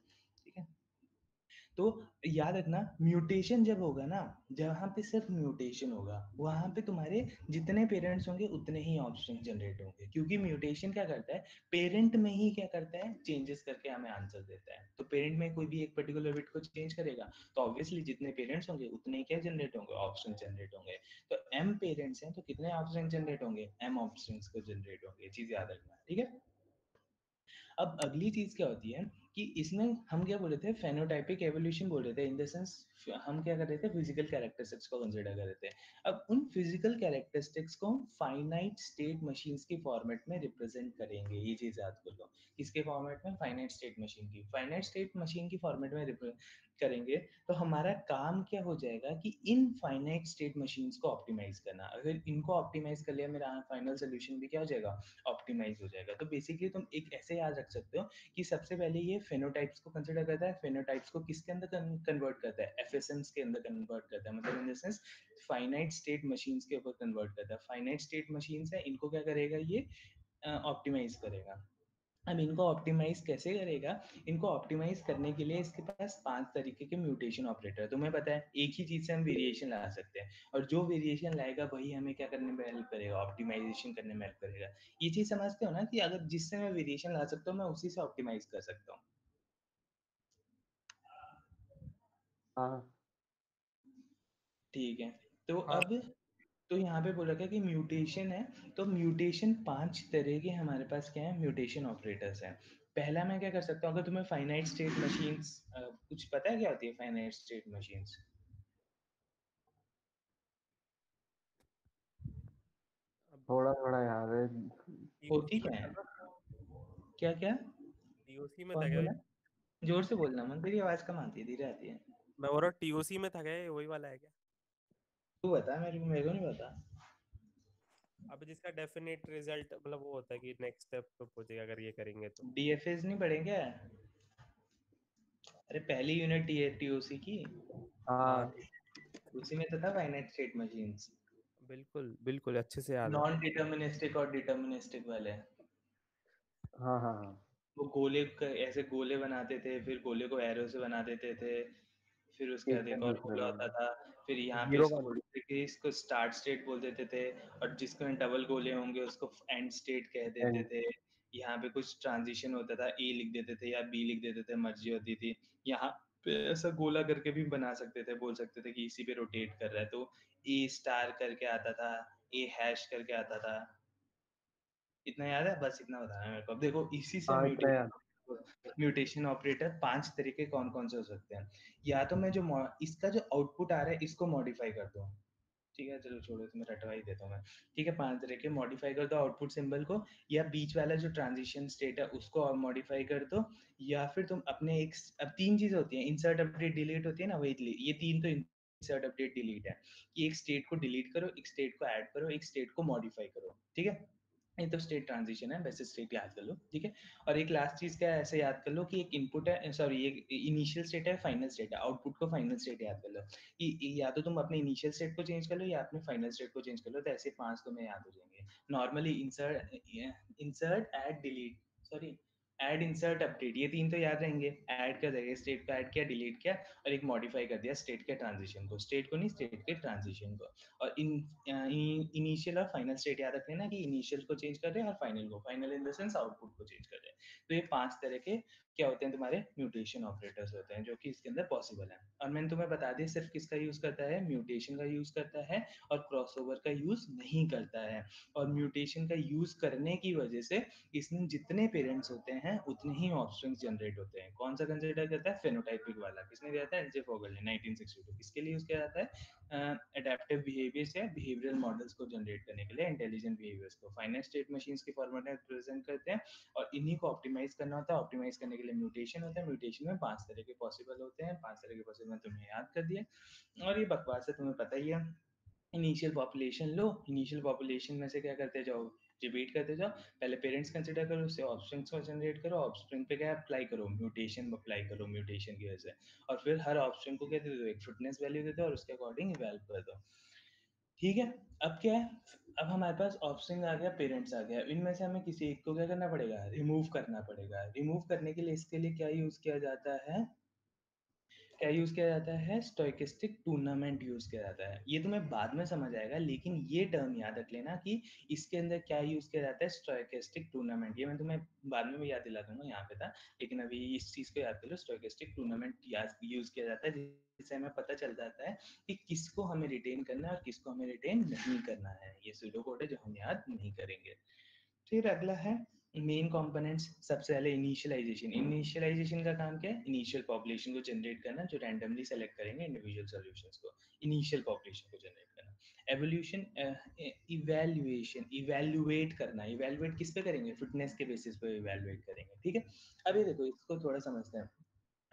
ठीक है, तो याद रखना, म्यूटेशन जब होगा ना, जहां पे सिर्फ म्यूटेशन होगा वहां पे तुम्हारे जितने पेरेंट्स होंगे उतने ही ऑप्शन जनरेट होंगे, क्योंकि म्यूटेशन क्या करता है? पेरेंट में ही क्या करता है? चेंजेस करके हमें आंसर देता है। तो पेरेंट में कोई भी एक पर्टिकुलर बिट को चेंज करेगा तो ऑब्वियसली जितने पेरेंट्स होंगे उतने ही क्या जनरेट होंगे? ऑप्शन जनरेट होंगे। तो एम पेरेंट्स हैं तो कितने ऑप्शन जनरेट होंगे? एम ऑप्शन को जनरेट होंगे, चीज याद रखना। ठीक है, अब अगली चीज क्या होती है कि इसमें हम क्या बोल रहे थे? फेनोटाइपिक एवोल्यूशन बोल रहे थे, इन द सेंस हम क्या कर रहे थे? फिजिकल कैरेक्टरिस्टिक्स को कंसीडर कर रहे थे। अब उन फिजिकल कैरेक्टरिस्टिक्स को हम फाइनाइट स्टेट मशीन्स की फॉर्मेट में रिप्रेजेंट करेंगे, ये चीज याद कर लो। किसके फॉर्मेट में? फाइनाइट स्टेट मशीन की, फाइनाइट स्टेट मशीन की फॉर्मेट में करेंगे। तो हमारा काम क्या हो जाएगा कि इन फाइनाइट स्टेट मशीन्स को ऑप्टिमाइज करना। अगर इनको ऑप्टिमाइज कर लिया, मेरा फाइनल सोल्यूशन भी क्या हो जाएगा? ऑप्टिमाइज हो जाएगा। तो बेसिकली तुम एक ऐसे याद रख सकते हो कि सबसे पहले ये फेनोटाइप्स को कंसीडर करता है। फेनोटाइप्स को किसके अंदर कन्वर्ट करता है? एफएसएम्स के अंदर कन्वर्ट करता है, मतलब इन the sense finite state machines के ऊपर कन्वर्ट करता है। फाइनाइट स्टेट मशीन्स है, इनको क्या करेगा? ये ऑप्टिमाइज करेगा। अब इनको ऑप्टिमाइज कैसे करेगा? इनको ऑप्टिमाइज करने के लिए इसके पास 5 तरीके के म्यूटेशन ऑपरेटर, तुम्हें पता है एक ही चीज से हम वेरिएशन ला सकते हैं, और जो वेरिएशन लाएगा वही हमें क्या करने में हेल्प करेगा? ऑप्टिमाइजेशन करने में हेल्प करेगा। ये चीज समझते हो ना कि अगर जिससे मैं वेरिएशन ला सकता हूँ मैं उसी से ऑप्टिमाइज कर सकता हूँ। हाँ ठीक है, तो हाँ अब तो यहाँ पे बोल रखा है कि म्यूटेशन है, तो म्यूटेशन 5 तरह के हमारे पास क्या है? म्यूटेशन ऑपरेटर्स हैं। पहला मैं क्या कर सकता हूँ? अगर तुम्हें फाइनाइट स्टेट मशीन्स कुछ पता है क्या होती है फाइनाइट स्टेट मशीन्स? अब थोड़ा थोड़ा याद है। होती डीओसी में क्या था है? ना, क्या क्या? डीओसी में था कौन क्या? बोला? जोर से बोलना, मन तेरी आवाज कम आती है, धीरे आती है। मैं बोल रहा हूँ टीओसी में था क्या, ये वही वाला है क्या? तू बता, मेरे को नहीं पता। अब जिसका डेफिनेट रिजल्ट मतलब वो होता है कि नेक्स्ट स्टेप पे पहुंचेगा अगर ये करेंगे तो। डीएफएस नहीं पढ़ेंगे? अरे पहली यूनिट टीओसी की। हाँ हाँ ठीक उसी में तो था फाइनाइट स्टेट मशीन्स, बिल्कुल बिल्कुल अच्छे से याद है। नॉन डिटर्मिनिस्टिक और डिटर्मिनिस्टिक वाले। हाँ हाँ हाँ। वो ऐसे गोले बनाते थे, फिर गोले को एरो से बना देते थे, फिर उसके एक बाद से एक और दूसरे गोला होता में था, फिर यहाँ पे जीरो इसको का बोलते थे कि इसको स्टार्ट स्टेट बोल देते थे, और जिसको डबल गोले होंगे उसको एंड स्टेट कह देते एंड। थे। यहाँ पे कुछ ट्रांजिशन होता था, ए लिख देते थे या बी लिख देते थे, मर्जी होती थी। यहाँ पे ऐसा गोला करके भी बना सकते थे, बोल सकते थे कि इसी पे रोटेट कर रहा है, तो ए स्टार करके आता था, ए हैश करके आता था। इतना याद है, बस इतना बताया मेरे को। अब देखो इसी से हाँ इतना याद। म्यूटेशन ऑपरेटर 5 तरीके कौन कौन से हो सकते हैं। या तो मैं जो इसका जो आउटपुट आ रहा है इसको मॉडिफाई कर दूं, ठीक है चलो छोड़ो, तुम्हें रटवा ही देता हूँ मैं। ठीक है, 5 तरह के मॉडिफाई कर दो आउटपुट सिंबल को, या बीच वाला जो ट्रांजिशन स्टेट है उसको और मॉडिफाई कर दो, या फिर तुम अपने एक, अब 3 चीजें होती हैं, इंसर्ट अपडेट डिलीट होती है ना, वही ये 3 तो इंसर्ट अपडेट डिलीट है, कि एक स्टेट को डिलीट करो, एक स्टेट को ऐड करो, एक स्टेट को मॉडिफाई करो। ठीक है, ये तो स्टेट ट्रांजिशन है, वैसे स्टेट याद कर लो। ठीक है, और एक लास्ट चीज क्या है, ऐसे याद कर लो कि एक इनपुट है, सॉरी एक इनिशियल स्टेट है, फाइनल स्टेट है, आउटपुट को फाइनल स्टेट याद कर लो। या तो तुम अपने इनिशियल स्टेट को चेंज कर लो या अपने फाइनल स्टेट को चेंज कर लो, तो ऐसे 5 तुम्हें याद हो जाएंगे normally. Insert add delete, sorry add insert update, ये 3 तो याद रहेंगे। ऐड कर देंगे, स्टेट को ऐड किया, डिलीट किया, और एक मॉडिफाई कर दिया स्टेट के ट्रांजिशन को, स्टेट को नहीं स्टेट के ट्रांजिशन को। और इनिशियल और फाइनल स्टेट याद रख लेना, कि इनिशियल को चेंज कर रहे हैं और फाइनल को, final in the sense output को चेंज कर रहे हैं। तो ये 5 तरह के क्या होते हैं, तुम्हारे म्यूटेशन ऑपरेटर्स होते हैं, जो कि इसके अंदर पॉसिबल है। और मैंने तुम्हें बता दिया सिर्फ किसका यूज करता है, म्यूटेशन का यूज करता है, और क्रॉसओवर का यूज नहीं करता है। और म्यूटेशन का यूज करने की वजह से इसमें जितने पेरेंट्स होते हैं उतने ही ऑफस्प्रिंग्स जनरेट होते हैं। कौन सा कंसिडर करता है, फेनोटाइपिक वाला। किसने दिया था, एलजे फोगल ने 1962। किसके लिए यूज किया जाता है, एडेप्टिव बिहेवियर्स या बिहेवियरल मॉडल्स को जनरेट करने के लिए, इंटेलिजेंट बिहेवियर्स को फाइनाइट स्टेट मशीन्स के फॉर्मेट में प्रेजेंट करते हैं, और इन्हीं को ऑप्टिमाइज करना होता है। ऑप्टिमाइज करने के लिए म्यूटेशन होता है, म्यूटेशन में 5 तरह के पॉसिबल होते हैं, 5 तरह के पॉसिबल तुम्हें याद कर दिया। और ये बकवास है, तुम्हें पता ही है। इनिशियल पॉपुलेशन लो, इनिशियल पॉपुलेशन में से क्या करते जाओ, डिबेट करते जाओ, पहले पेरेंट्स कंसिडर करो, उससे ऑफस्प्रिंग्स को जनरेट करो, ऑफस्प्रिंग पे क्या अप्लाई करो, म्यूटेशन अप्लाई करो, म्यूटेशन की वजह से, और फिर हर ऑफस्प्रिंग को क्या दे दो, एक फिटनेस वैल्यू दे दो, और उसके अकॉर्डिंग इवैल्यूएट कर दो। ठीक है, अब क्या है, अब हमारे पास ऑफस्प्रिंग आ गया, पेरेंट्स आ गया, इनमें से हमें किसी एक को क्या करना पड़ेगा, रिमूव करना पड़ेगा। रिमूव करने के लिए इसके लिए क्या यूज किया जाता है, क्या यूज किया जाता है, स्टोकेस्टिक टूर्नामेंट यूज किया जाता है। ये तुम्हें बाद में समझ आएगा, लेकिन ये टर्म याद रख लेना कि इसके अंदर क्या यूज किया जाता है, स्टोकेस्टिक टूर्नामेंट। ये मैं तुम्हें बाद में भी याद दिला दूंगा, यहाँ पे था, लेकिन अभी इस चीज को याद कर लो, स्टोकेस्टिक टूर्नामेंट यूज किया जाता है, जिससे हमें पता चल जाता है कि किसको हमें रिटेन करना है और किसको हमें रिटेन नहीं करना है। ये सूडो कोड है जो हम याद नहीं करेंगे। फिर अगला है मेन कंपोनेंट्स। सबसे पहले इनिशियलाइजेशन। इनिशियलाइजेशन का काम क्या है, इनिशियल पॉपुलेशन को जनरेट करना, जो रैंडमली सेलेक्ट करेंगे इंडिविजुअल सॉल्यूशंस को, इनिशियल पॉपुलेशन को जनरेट करना। एवोल्यूशन, इवैल्यूएशन, इवैल्यूएट करना। इवैल्यूएट किस पे करेंगे, फिटनेस के बेसिस पे इवैल्यूएट करेंगे। ठीक है, अभी देखो इसको थोड़ा समझते हैं।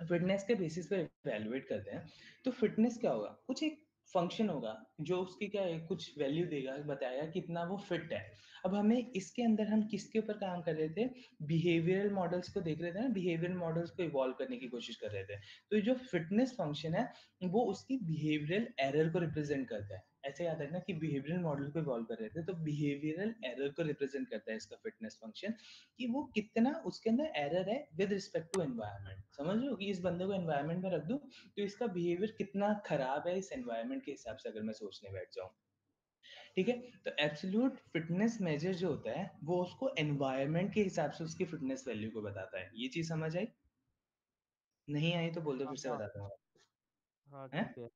फिटनेस के बेसिस पे इवैल्यूएट करते हैं, तो फिटनेस क्या होगा, कुछ एक फंक्शन होगा जो उसकी क्या है, कुछ वैल्यू देगा, बताएगा कितना वो फिट है। अब हमें इसके अंदर हम किसके ऊपर काम कर रहे थे, बिहेवियरल मॉडल्स को देख रहे थे ना, बिहेवियरल मॉडल्स को इवॉल्व करने की कोशिश कर रहे थे। तो ये जो फिटनेस फंक्शन है वो उसकी बिहेवियरल एरर को रिप्रेजेंट करता है। ऐसे याद रखना कि बिहेवियरल मॉडल को इवॉल्व कर रहे थे, तो बिहेवियरल एरर को रिप्रेजेंट करता है इसका फिटनेस फंक्शन, कि वो कितना उसके अंदर एरर है विद रिस्पेक्ट टू एनवायरनमेंट। समझ लो कि इस बंदे को एनवायरनमेंट में रख दूं तो इसका बिहेवियर कितना खराब है इस एनवायरनमेंट के हिसाब से, अगर मैं सोचने बैठ जाऊं। ठीक है, तो एब्सोल्यूट फिटनेस मेजर जो होता है वो उसको एनवायरनमेंट के हिसाब से उसकी फिटनेस वैल्यू को बताता है। ये चीज समझ आई, नहीं आई तो बोल दो, हाँ फिर से हाँ बताता हूँ। हाँ हैं, ठीक है।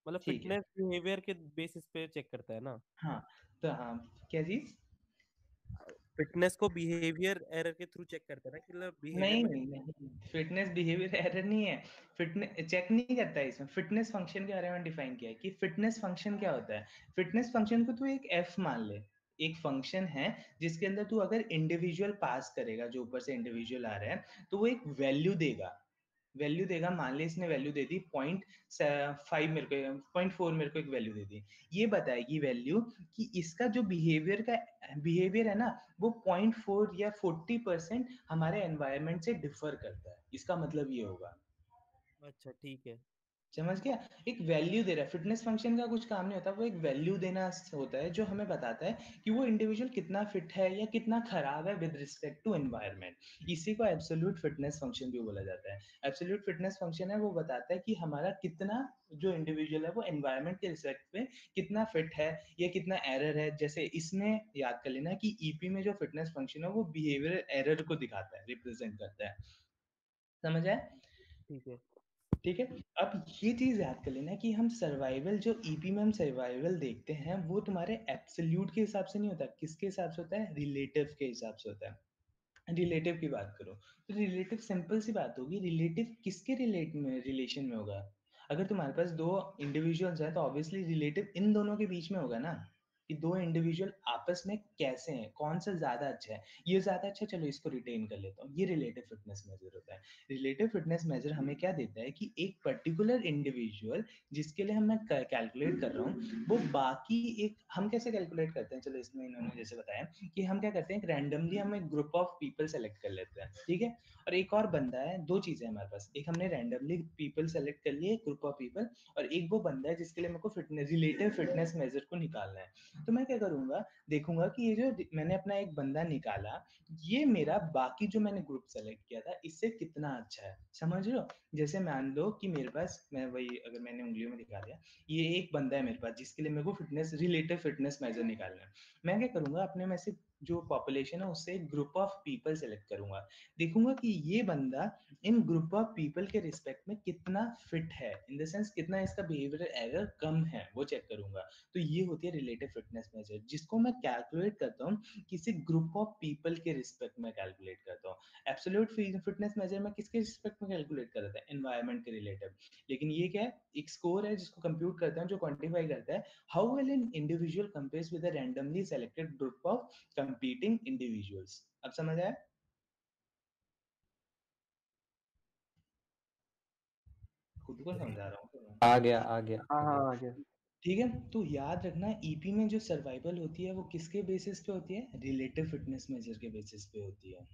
मतलब ठीक है, फिटनेस बिहेवियर के बेसिस पे चेक करता है ना। हाँ, तो हाँ, क्या चीज, फिटनेस को बिहेवियर एरर के थ्रू चेक करता है ना, कि मतलब बिहेवियर नहीं में। नहीं नहीं, फिटनेस बिहेवियर एरर नहीं है। फिटनेस चेक नहीं करता है इसमें। फिटनेस फंक्शन के बारे में डिफाइन किया है कि फिटनेस फंक्शन क्या होता है। फिटनेस फंक्शन को तू एक एफ मान ले, एक फंक्शन है जिसके अंदर तू अगर इंडिविजुअल पास करेगा, जो ऊपर से इंडिविजुअल आ रहा है, तो वो एक वैल्यू देगा। वैल्यू देगा, मान ले इसने वैल्यू दे दी 0.5, मेरे को 0.4, मेरे को एक वैल्यू दे दी। ये बताएगी वैल्यू कि इसका जो बिहेवियर है ना, वो 0.4 या 40% हमारे एनवायरनमेंट से डिफर करता है। इसका मतलब ये होगा। अच्छा ठीक है। समझ गया? एक वैल्यू दे रहा है। फिटनेस फंक्शन का कुछ काम नहीं होता, वो एक वैल्यू देना होता है जो हमें बताता है कि वो इंडिविजुअल कितना फिट है या कितना खराब है विद रिस्पेक्ट टू एनवायरनमेंट। इसी को एब्सोल्यूट फिटनेस फंक्शन भी बोला जाता है। एब्सोल्यूट फिटनेस फंक्शन है, वो बताता है कि हमारा कितना जो इंडिविजुअल है वो एनवायरनमेंट के रिस्पेक्ट में कितना फिट है या कितना एरर है। जैसे इसमें याद कर लेना कि ईपी में जो फिटनेस फंक्शन है वो बिहेवियर एरर को दिखाता है, रिप्रेजेंट करता है। समझ आया? ठीक है। ठीक है। अब ये चीज याद कर लेना कि हम सर्वाइवल, जो ईपी में हम सर्वाइवल देखते हैं वो तुम्हारे एब्सोल्यूट के हिसाब से नहीं होता। किसके हिसाब से होता है? रिलेटिव के हिसाब से होता है। रिलेटिव की बात करो तो रिलेटिव सिंपल सी बात होगी, रिलेटिव किसके रिलेशन में होगा? अगर तुम्हारे पास दो इंडिविजुअल्स हैं तो ऑब्वियसली रिलेटिव इन दोनों के बीच में होगा ना, कि दो इंडिविजुअल आपस में कैसे हैं, कौन सा ज्यादा अच्छा है। ये ज्यादा अच्छा, चलो इसको रिटेन कर लेता हूँ। ये रिलेटिव फिटनेस मेजर होता है। रिलेटिव फिटनेस मेजर हमें क्या देता है कि एक पर्टिकुलर इंडिविजुअल जिसके लिए मैं कैलकुलेट कर रहा हूँ वो बाकी एक, हम कैसे कैलकुलेट करते हैं, चलो इसमें इन्होंने जैसे बताया कि हम क्या करते हैं, रैंडमली हम एक ग्रुप ऑफ पीपल सेलेक्ट कर लेते हैं, ठीक है। और एक और बंदा है, दो चीजें हमारे पास, एक हमने रैंडमली पीपल सेलेक्ट कर लिए ग्रुप ऑफ पीपल, और एक वो बंदा है जिसके लिए मेरे को फिटनेस रिलेटिव फिटनेस मेजर को निकालना है। तो मैं क्या करूंगा, देखूंगा कि ये जो मैंने अपना एक बंदा निकाला, ये मेरा बाकी जो मैंने ग्रुप सेलेक्ट किया था इससे कितना अच्छा है। समझ रहे हो? जैसे मान लो कि मेरे पास, मैं वही अगर मैंने उंगलियों में दिखा दिया, ये एक बंदा है मेरे पास जिसके लिए मेरे को फिटनेस रिलेटिव फिटनेस मेजर निकालना है। मैं क्या करूंगा, अपने में से जो पॉपुलेशन है उससे एक ग्रुप ऑफ पीपल सेलेक्ट करूंगा, देखूंगा कि ये बंदा इन ग्रुप ऑफ पीपल के रिस्पेक्ट में कितना फिट है, इन द सेंस कितना इसका बिहेवियर एरर कम है, वो चेक करूंगा। तो ये होती है रिलेटिव फिटनेस मेजर, जिसको मैं कैलकुलेट करता हूँ किसी ग्रुप ऑफ पीपल के रिस्पेक्ट में कैलकुलेट करता हूँ। एब्सोल्यूट फिटनेस मेजर में किसके रिस्पेक्ट में कैलकुलेट कर रहा था? एनवायरनमेंट के रिलेटिव। लेकिन ये क्या है, एक स्कोर है जिसको कंप्यूट करता है, जो क्वांटिफाई करता है how well an individual compares with a randomly selected group of competing individuals. अब समझ आया? खुद को समझा रहा हूँ। आ गया आ गया। हाँ हाँ आ गया। ठीक है, तो याद रखना ईपी में जो सर्वाइवल होती है वो किसके बेसिस पे होती है? रिलेटिव फिटनेस मेजर के बेसिस पे होती है।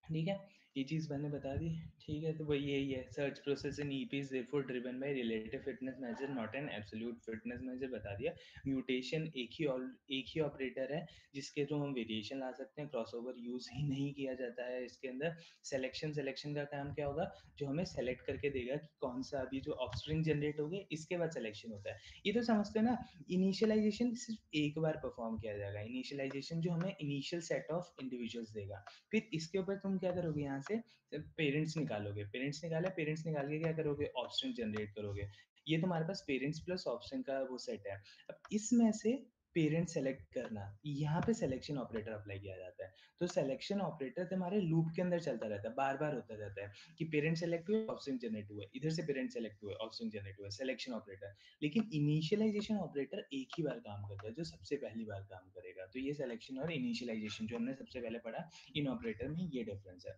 ठीक है, ये चीज मैंने बता दी। ठीक है, तो वही यही है, search process in EP is therefore driven by relative fitness measure not an absolute fitness measure, बता दिया। म्यूटेशन एक ही ऑपरेटर है जिसके थ्रू हम वेरिएशन ला सकते हैं, क्रॉसओवर यूज ही नहीं किया जाता है इसके अंदर। सिलेक्शन का काम क्या होगा, जो हमें सेलेक्ट करके देगा कि कौन सा अभी जो ऑफस्प्रिंग जनरेट हो गए, इसके बाद सिलेक्शन होता है। ये तो समझते हैं ना, इनिशियलाइजेशन सिर्फ एक बार परफॉर्म किया जाएगा, इनिशियलाइजेशन जो हमें इनिशियल सेट ऑफ इंडिविजुअल्स देगा। फिर इसके ऊपर तुम क्या करोगे, यहाँ से पेरेंट्स निकालोगे, पेरेंट्स निकाल के क्या करोगे, ऑप्शन जनरेट करोगे। ये तुम्हारे पास पेरेंट्स प्लस ऑप्शन का वो सेट है। अब इसमें से पेरेंट सेलेक्ट करना, यहाँ पे सिलेक्शन ऑपरेटर अप्लाई किया जाता है। तो सिलेक्शन ऑपरेटर तुम्हारे लूप के अंदर चलता रहता है, बार बार होता रहता है कि पेरेंट सेलेक्ट हुए, ऑप्शन जनरेट हुए, इधर से पेरेंट सेलेक्ट हुए, ऑप्शन जनरेट हुए, सिलेक्शन ऑपरेटर। लेकिन इनिशियलाइजेशन ऑपरेटर एक ही बार काम करता है, जो सबसे पहली बार काम करेगा। तो ये सिलेक्शन और इनिशियलाइजेशन जो हमने सबसे पहले पढ़ा, इन ऑपरेटर में ये डिफरेंस है।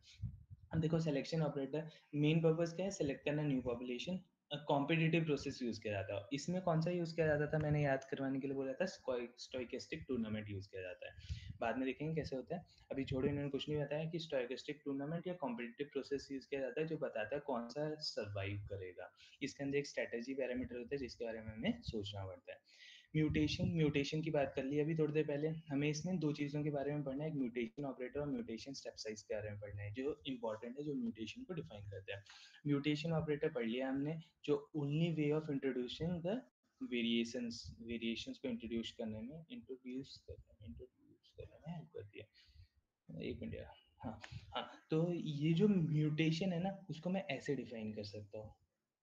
अब देखो, सिलेक्शन ऑपरेटर मेन पर्पस क्या है, सिलेक्ट करना new population. Competitive process use किया जाता है। इसमें कौन सा यूज किया जाता था, मैंने याद करवाने के लिए बोला था, स्टोइकेस्टिक टूर्नामेंट यूज किया जाता है। बाद में देखेंगे कैसे होता है, अभी छोड़ो, इन्होंने कुछ नहीं बताया कि स्टोइकेस्टिक टूर्नामेंट या कॉम्पिटिटिव प्रोसेस यूज किया जाता है, जो बताता है कौन सा सर्वाइव करेगा। इसके अंदर एक स्ट्रेटेजी पैरामीटर होता है जिसके बारे में हमें सोचना पड़ता है। म्यूटेशन की बात कर ली अभी थोड़ी देर पहले। हमें इसमें दो चीज़ों के बारे में पढ़ना है, एक म्यूटेशन ऑपरेटर और म्यूटेशन स्टेप साइज के बारे में पढ़ना है, जो इंपॉर्टेंट है, जो म्यूटेशन को डिफाइन करते हैं। म्यूटेशन ऑपरेटर पढ़ लिया हमने, जो only way of introducing the variations को इंट्रोड्यूस करने में हेल्प करती है। एक मिनट यार। हाँ, हाँ, तो ये जो म्यूटेशन है ना, उसको मैं ऐसे डिफाइन कर सकता हूँ।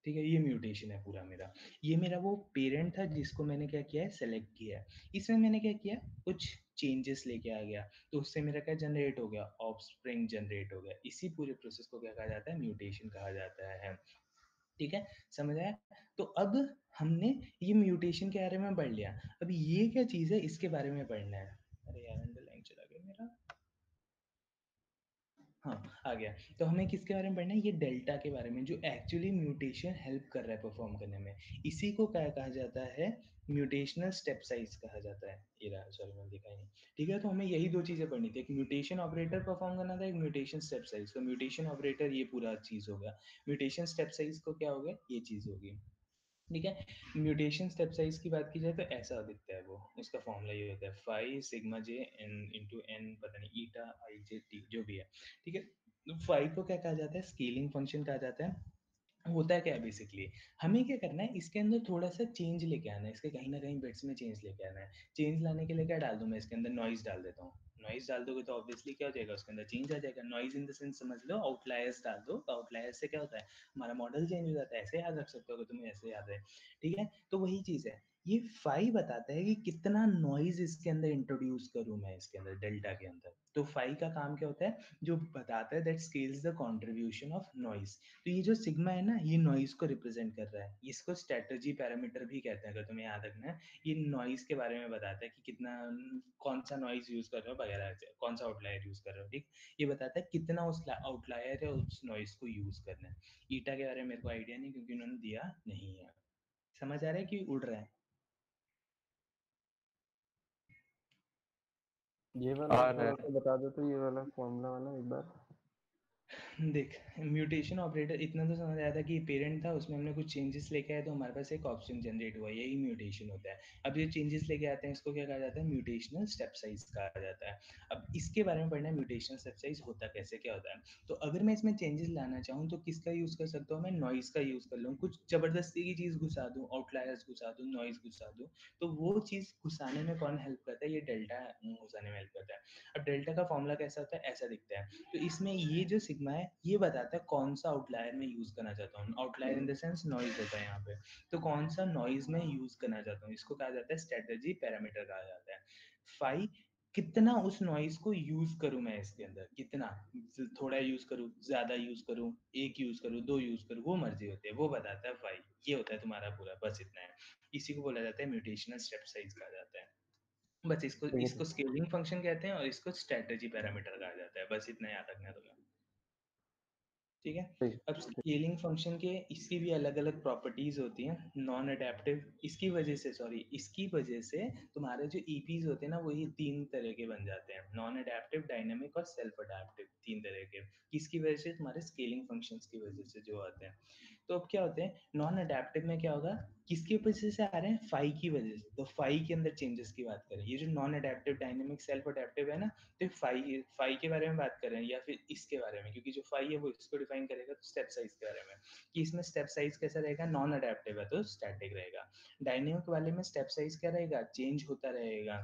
ठीक है, ये म्यूटेशन है पूरा मेरा। ये मेरा वो पेरेंट था जिसको मैंने क्या किया है, सेलेक्ट किया है। इसमें मैंने क्या किया, कुछ चेंजेस लेके आ गया, तो उससे मेरा क्या जनरेट हो गया, ऑफस्प्रिंग जनरेट हो गया। इसी पूरे प्रोसेस को क्या कहा जाता है, म्यूटेशन कहा जाता है। ठीक है, समझ आया? तो अब हमने ये म्यूटेशन के बारे में पढ़ लिया, अब ये क्या चीज़ है, इसके बारे में पढ़ना है। अरे यार, अंडरलाइन चला गया मेरा। हाँ, आ गया। तो हमें किसके बारे में पढ़ना है? ये डेल्टा के बारे में, जो एक्चुअली म्यूटेशन हेल्प कर रहा है परफॉर्म करने में। इसी को क्या कहा जाता है? म्यूटेशनल स्टेप साइज कहा जाता है। ये रहा, सॉरी मैंने देखा ही नहीं। ठीक है, तो हमें यही दो चीज़ें पढ़नी थी, एक म्यूटेशन ऑपरेटर परफॉर्म करना था, एक म्यूटेशन स्टेप साइज। तो म्यूटेशन ऑपरेटर ये पूरा चीज़ हो गया, म्यूटेशन स्टेप साइज को क्या हो गया? ये चीज़ होगी। ठीक है, म्यूटेशन स्टेप साइज की बात की जाए तो ऐसा दिखता है वो, उसका फॉर्मूला ये होता है 5 sigma J N into N, पता नहीं ईटा आई जे टी जो भी है। ठीक है, तो 5 को क्या कहा जाता है? स्केलिंग फंक्शन कहा जाता है। होता क्या है बेसिकली, हमें क्या करना है, इसके अंदर थोड़ा सा चेंज लेके आना है, इसके कहीं ना कहीं बिट्स में चेंज लेके आना है। चेंज लाने के लिए क्या डाल दूं मैं इसके अंदर? नॉइज डाल देता हूँ। नॉइज डाल दोगे तो ऑब्वियसली क्या हो जाएगा, उसके अंदर चेंज आ जाएगा। नॉइज इन द सेंस समझ लो, आउटलायर्स डाल दो, तो आउटलायर्स से क्या होता है? हमारा मॉडल चेंज हो जाता है। ऐसे याद रख सकते हो अगर तुम्हें ऐसे याद है। ठीक है, तो वही चीज है। ये 5 बताता है कि कितना नॉइज इसके अंदर इंट्रोड्यूस करूं मैं, इसके अंदर डेल्टा के अंदर। तो 5 का काम क्या होता है? जो बताता है that scales the contribution of noise. तो ये जो सिग्मा है ना, ये नॉइज को रिप्रेजेंट कर रहा है। इसको स्ट्रेटजी पैरामीटर भी कहते हैं, अगर तुम्हें याद रखना है। ये नॉइज के बारे में बताता है कि कितना, कौन सा नॉइज यूज कर रहे हो वगैरह, कौन सा आउटलायर यूज कर रहे हो। ठीक, ये बताता है कितना उस आउटलायर है उस नॉइज को यूज करना है। ईटा के बारे में मेरे को आइडिया नहीं, क्योंकि उन्होंने दिया नहीं है। समझ आ रहा है कि उड़ रहा है? ये वाला और थोड़ा सा बता दो, तो ये वाला फॉर्मूला वाला एक बार। देख, म्यूटेशन ऑपरेटर इतना तो समझ आया था कि पेरेंट था, उसमें हमने कुछ चेंजेस लेके आए तो हमारे पास एक ऑप्शन जनरेट हुआ, यही म्यूटेशन होता है। अब ये चेंजेस लेके आते हैं, इसको क्या कहा जाता है? म्यूटेशनल स्टेप साइज कहा जाता है। अब इसके बारे में पढ़ना है, म्यूटेशनल स्टेप साइज होता कैसे, क्या होता है। तो अगर मैं इसमें चेंजेस लाना चाहूँ तो किसका यूज कर सकता हूँ मैं? नॉइज का यूज कर लूँ। कुछ जबरदस्ती की चीज घुसा दूँ, आउटलायर्स घुसा दूँ, नॉइज घुसा दूँ, तो वो चीज घुसाने में कौन हेल्प करता है? ये डेल्टा घुसाने में हेल्प करता है। अब डेल्टा का फॉर्मूला कैसा होता है? ऐसा दिखता है। तो इसमें ये जो सिग्मा है, ये बताता है कौन सा आउटलायर मैं यूज करना चाहता हूँ। Outlier in the sense noise होता है यहाँ पे। तो कौन सा नॉइज मैं यूज करना चाहता हूँ, इसको कहा जाता है स्ट्रेटजी पैरामीटर कहा जाता है। 5, कितना उस नॉइज को यूज करूं मैं इसके अंदर, कितना, थोड़ा यूज करूं, ज्यादा यूज करूं, एक यूज करूं, दो यूज करूं, वो मर्जी होती है, वो बताता है 5। ये होता है तुम्हारा पूरा, बस इतना है। इसी को बोला जाता है म्यूटेशनल स्टेप साइज कहा जाता है। बस इसको ठीक है, इसको स्केलिंग फंक्शन कहते हैं और इसको स्ट्रेटजी पैरामीटर कहा जाता है। बस इतना याद रखना है तुम्हें। ठीक है, ठीक अब स्केलिंग फंक्शन के इसकी भी अलग अलग प्रॉपर्टीज होती हैं। नॉन अडेप्टिव, इसकी वजह से, सॉरी, इसकी वजह से तुम्हारे जो ईपीज होते हैं ना, वही 3 तरह के बन जाते हैं। नॉन अडेप्टिव, डायनेमिक और सेल्फ अडेप्टिव, 3 तरह के। किसकी वजह से? तुम्हारे स्केलिंग फंक्शंस की वजह से जो आते हैं। तो अब क्या होते हैं नॉन अडेप्टिव में, क्या होगा? किसकी वजह से आ रहे हैं? 5 की वजह से। तो 5 के अंदर चेंजेस की बात करें, ये जो non adaptive, dynamic, self adaptive है ना, तो 5 के बारे में बात कर रहे हैं, या फिर इसके बारे में, क्योंकि जो 5 है वो इसको डिफाइन करेगा। तो स्टेप साइज के बारे में, कि इसमें स्टेप साइज कैसा रहेगा? नॉन अडेप्टिव है तो स्टैटिक रहेगा। डायनेमिक वाले में स्टेप साइज क्या रहेगा? चेंज होता रहेगा।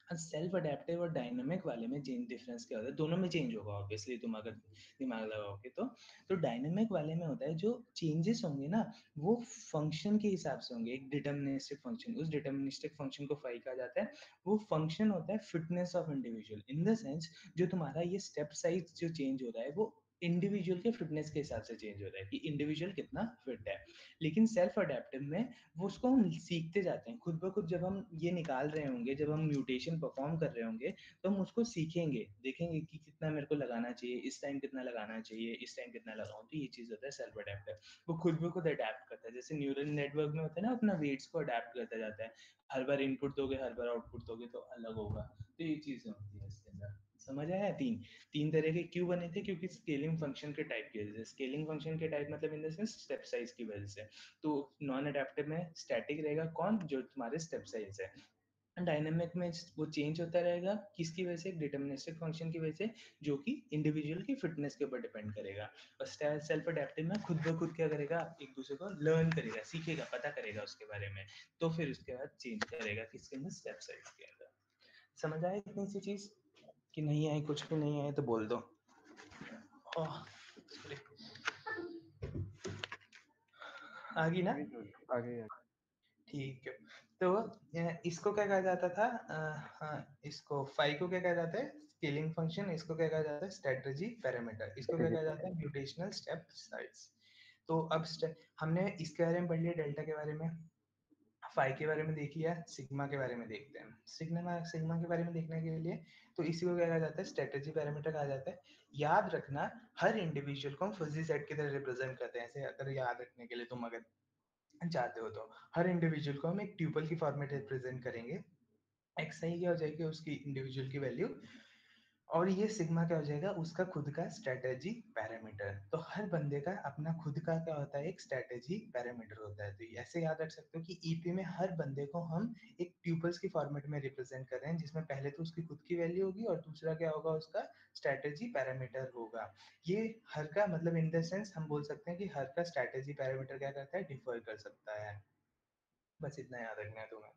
सेल्फ अडेप्टिव और डायनामिक वाले में चेंज डिफरेंस क्या होता है? दोनों में चेंज होगा ऑब्वियसली, तुम अगर दिमाग लगाओगे तो डायनामिक वाले में होता है जो चेंजेस होंगे ना, वो फंक्शन के हिसाब से होंगे। एक डिटर्मिनिस्टिक फंक्शन, उस डिटर्मिनिस्टिक फंक्शन को फाई कहा जाता है। वो फंक्शन होता है fitness of individual, in the sense जो तुम्हारा ये स्टेप साइज जो चेंज हो रहा है, वो इंडिविजुअल के फिटनेस के हिसाब से चेंज हो रहा है कि इंडिविजुअल कितना फिट है। लेकिन सेल्फ अडेप्टिव में वो उसको हम सीखते जाते हैं खुद ब खुद। जब हम ये निकाल रहे होंगे, जब हम म्यूटेशन परफॉर्म कर रहे होंगे, तो हम उसको सीखेंगे, देखेंगे कि कितना मेरे को लगाना चाहिए, इस टाइम कितना लगाना चाहिए, इस टाइम कितना लगाऊं। तो ये चीज होता है सेल्फ अडेप्टिव। वो खुद ब खुद अडेप्ट करता है, जैसे न्यूरल नेटवर्क में होता है ना, अपना वेट्स को अडेप्ट करता जाता है। हर बार इनपुट दोगे, हर बार आउटपुट दोगे तो अलग होगा। तो ये चीजें होती है इसके अंदर। समझ आया? तीन तीन तरह के क्यों बने थे? क्योंकि स्केलिंग फंक्शन के टाइप की वजह से। स्केलिंग फंक्शन के टाइप मतलब इन द सेंस स्टेप साइज की वजह से। तो नॉन अडेप्टिव में स्टैटिक रहेगा कौन? जो तुम्हारे स्टेप साइज है। डायनेमिक में वो चेंज होता रहेगा, किसकी वजह से? डिटर्मिनिस्टिक फंक्शन की वजह से, जो कि इंडिविजुअल की फिटनेस के ऊपर डिपेंड करेगा। और सेल्फ अडेप्टिव में खुद ब खुद क्या करेगा? एक दूसरे को लर्न करेगा, सीखेगा, पता करेगा उसके बारे में, तो फिर उसके बाद चेंज करेगा किसके अंदर? स्टेप साइज के अंदर। समझ आए इतनी सी चीज? कि नहीं आए? कुछ भी नहीं आए तो बोल दो। सॉरी, आ गई ना? आगे आगे। ठीक है, तो इसको क्या कहा जाता था? हाँ, इसको 5 को क्या कहा जाता है? Scaling function. इसको क्या कहा जाता है? Strategy parameter. इसको क्या कहा जाता है? Mutational step size. तो अब हमने इसके बारे में पढ़ लिया, डेल्टा के बारे में, 5 के बारे में देख लिया, सिग्मा के बारे में देखते हैं। सिग्मा सिग्मा के बारे में देखने के लिए तो इसी को क्या कहा जाता है, स्ट्रेटेजी पैरामीटर कहा जाता है। याद रखना हर इंडिविजुअल को हम फजी सेट की तरह रिप्रेजेंट करते हैं। ऐसे अगर याद रखने के लिए तुम अगर चाहते हो तो हर इंडिविजुअल को हम एक ट्यूपल की फॉर्मेट रिप्रेजेंट करेंगे। एक्स आई क्या हो जाएगी, उसकी इंडिविजुअल की वैल्यू, और ये सिग्मा क्या हो जाएगा, उसका खुद का स्ट्रेटेजी पैरामीटर। तो हर बंदे का अपना खुद का क्या होता है, एक स्ट्रेटेजी पैरामीटर होता है। तो ऐसे याद रख सकते हो कि ईपी में हर बंदे को हम एक ट्यूपल्स की फॉर्मेट में रिप्रेजेंट कर रहे हैं, जिसमें पहले तो उसकी खुद की वैल्यू होगी और दूसरा क्या होगा, उसका स्ट्रेटेजी पैरामीटर होगा। ये हर का मतलब इन द सेंस हम बोल सकते हैं कि हर का स्ट्रेटेजी पैरामीटर क्या करता है, डिफर कर सकता है। बस इतना याद रखना है तुम्हें।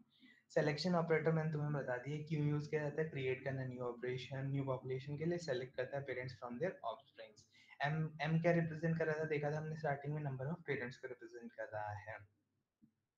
सिलेक्शन ऑपरेटर मैंने तुम्हें बता दिया क्यों यूज किया जाता है, क्रिएट करना न्यू ऑपरेशन, न्यू पॉपुलेशन के लिए सेलेक्ट करता है parents from their offsprings. M M क्या रिप्रेजेंट कर रहा था, देखा था हमने स्टार्टिंग में, नंबर ऑफ पेरेंट्स को रिप्रेजेंट कर रहा है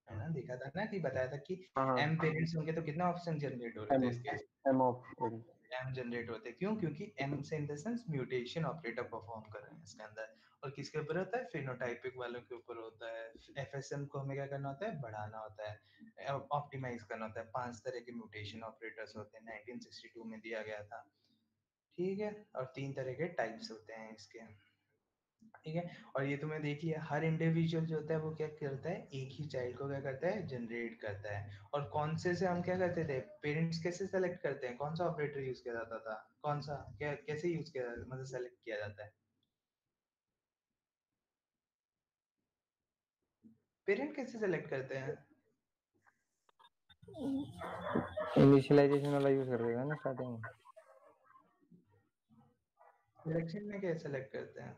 ना, देखा था ना कि बताया था कि हाँ एम पेरेंट्स होंगे तो कितना ऑप्शन जनरेट हो रहे थे इसके, एम ऑफ एम जनरेट होते हैं। क्यों, क्योंकि एम से इन the sense mutation operator perform कर रहे हैं इसके अंदर। और किसके ऊपर होता है, फिनोटाइपिक वालों के ऊपर होता है। एफएसएम को हमें क्या करना होता है, बढ़ाना होता है, ऑप्टिमाइज करना होता है। 5 तरह के म्यूटेशन ऑपरेटर्स होते हैं, 1962 में दिया गया था, ठीक है। और 3 तरह के टाइप्स होते हैं इसके, ठीक है। और ये तुम्हें देख लिया, हर इंडिविजुअल जो होता है वो क्या करता है, एक ही चाइल्ड को क्या करता है, जनरेट करता है। और कौन से हम क्या करते थे, पेरेंट्स कैसे सेलेक्ट करते हैं, कौन सा ऑपरेटर यूज किया जाता था, कौन सा क्या कैसे यूज किया, मतलब सेलेक्ट किया जाता है, पेरेंट कैसे सेलेक्ट करते हैं, इनिशियलाइजेशन वाला यूज करते थे ना स्टार्टिंग में। सिलेक्शन में कैसे सेलेक्ट करते हैं,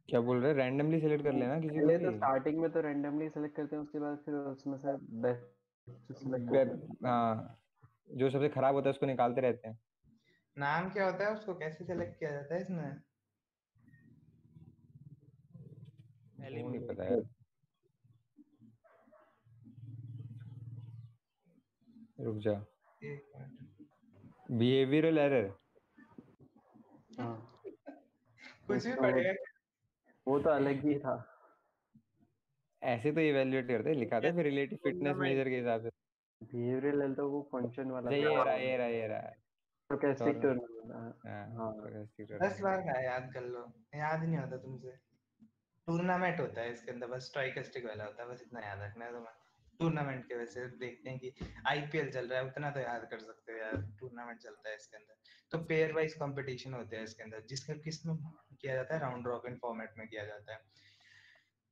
क्या बोल रहे हैं, रैंडमली सिलेक्ट कर लेना किसी को पहले तो भी। स्टार्टिंग में तो रैंडमली सेलेक्ट करते हैं, उसके बाद फिर उसमें से बेस्ट सेलेक्ट करते हैं। हाँ, जो सबसे खराब होता है उसको निकालते रहते हैं। नाम क्या होता है उसको, कैसे सेलेक्ट किया जाता है इसमें, वो नहीं पता यार, रुक जा। एक मिनट, बिहेवियरल एरर, हाँ कुछ भी उसमें पढ़ेगा, वो तो अलग ही था। ऐसे तो इवेल्युएट करते हैं, लिखा था फिर रिलेटिव फिटनेस टूर्नामेंट मेजर के हिसाब से। बिहेवियरल हेल्थ तो वो फंक्शन वाला अच्छा, था, ये रहा स्टोकेस्टिक टॉर्न। टूर्नामेंट। हाँ, हाँ 10 बार का याद कर लो, याद नहीं होता तुमसे। टूर्नामेंट होता है इसके अंदर, बस स्ट्राइकस्टिक वाला होता है, बस इतना याद रखना है तुम्हें। टूर्नामेंट के वैसे देखते हैं कि आईपीएल चल रहा है, उतना तो याद कर सकते हो यार, टूर्नामेंट चलता है इसके अंदर। तो पेयर वाइज कंपटीशन होते हैं इसके अंदर, जिसका किसमें किया जाता है, राउंड रॉबिन फॉर्मेट में किया जाता है।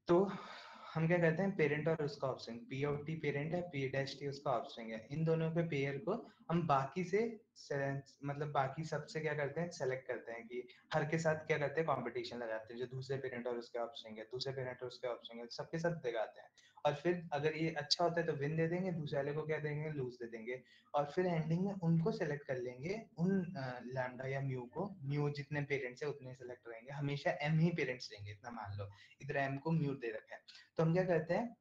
तो हम क्या करते हैं, पेरेंट और उसका ऑफस्प्रिंग, पी और टी पेरेंट है, पी डैश टी उसका ऑफस्प्रिंग है, इन दोनों के पेयर को हम बाकी से मतलब बाकी सबसे क्या करते हैं, सेलेक्ट करते हैं कि हर के साथ क्या करते हैं, कंपटीशन लगाते हैं, जो दूसरे पेरेंट और उसके ऑफस्प्रिंग है, दूसरे पेरेंट और उसके ऑफस्प्रिंग है, सबके साथ दिखाते हैं। और फिर अगर ये अच्छा होता है तो विन दे देंगे, दूसरे वाले को क्या देंगे, लूज दे देंगे। और फिर एंडिंग में उनको सेलेक्ट कर लेंगे, उन लैम्डा या म्यू को, म्यू जितने पेरेंट्स है उतने सेलेक्ट रहेंगे, हमेशा एम ही पेरेंट्स रहेंगे, इतना मान लो। इधर एम को म्यूट दे रखा है, तो हम क्या करते हैं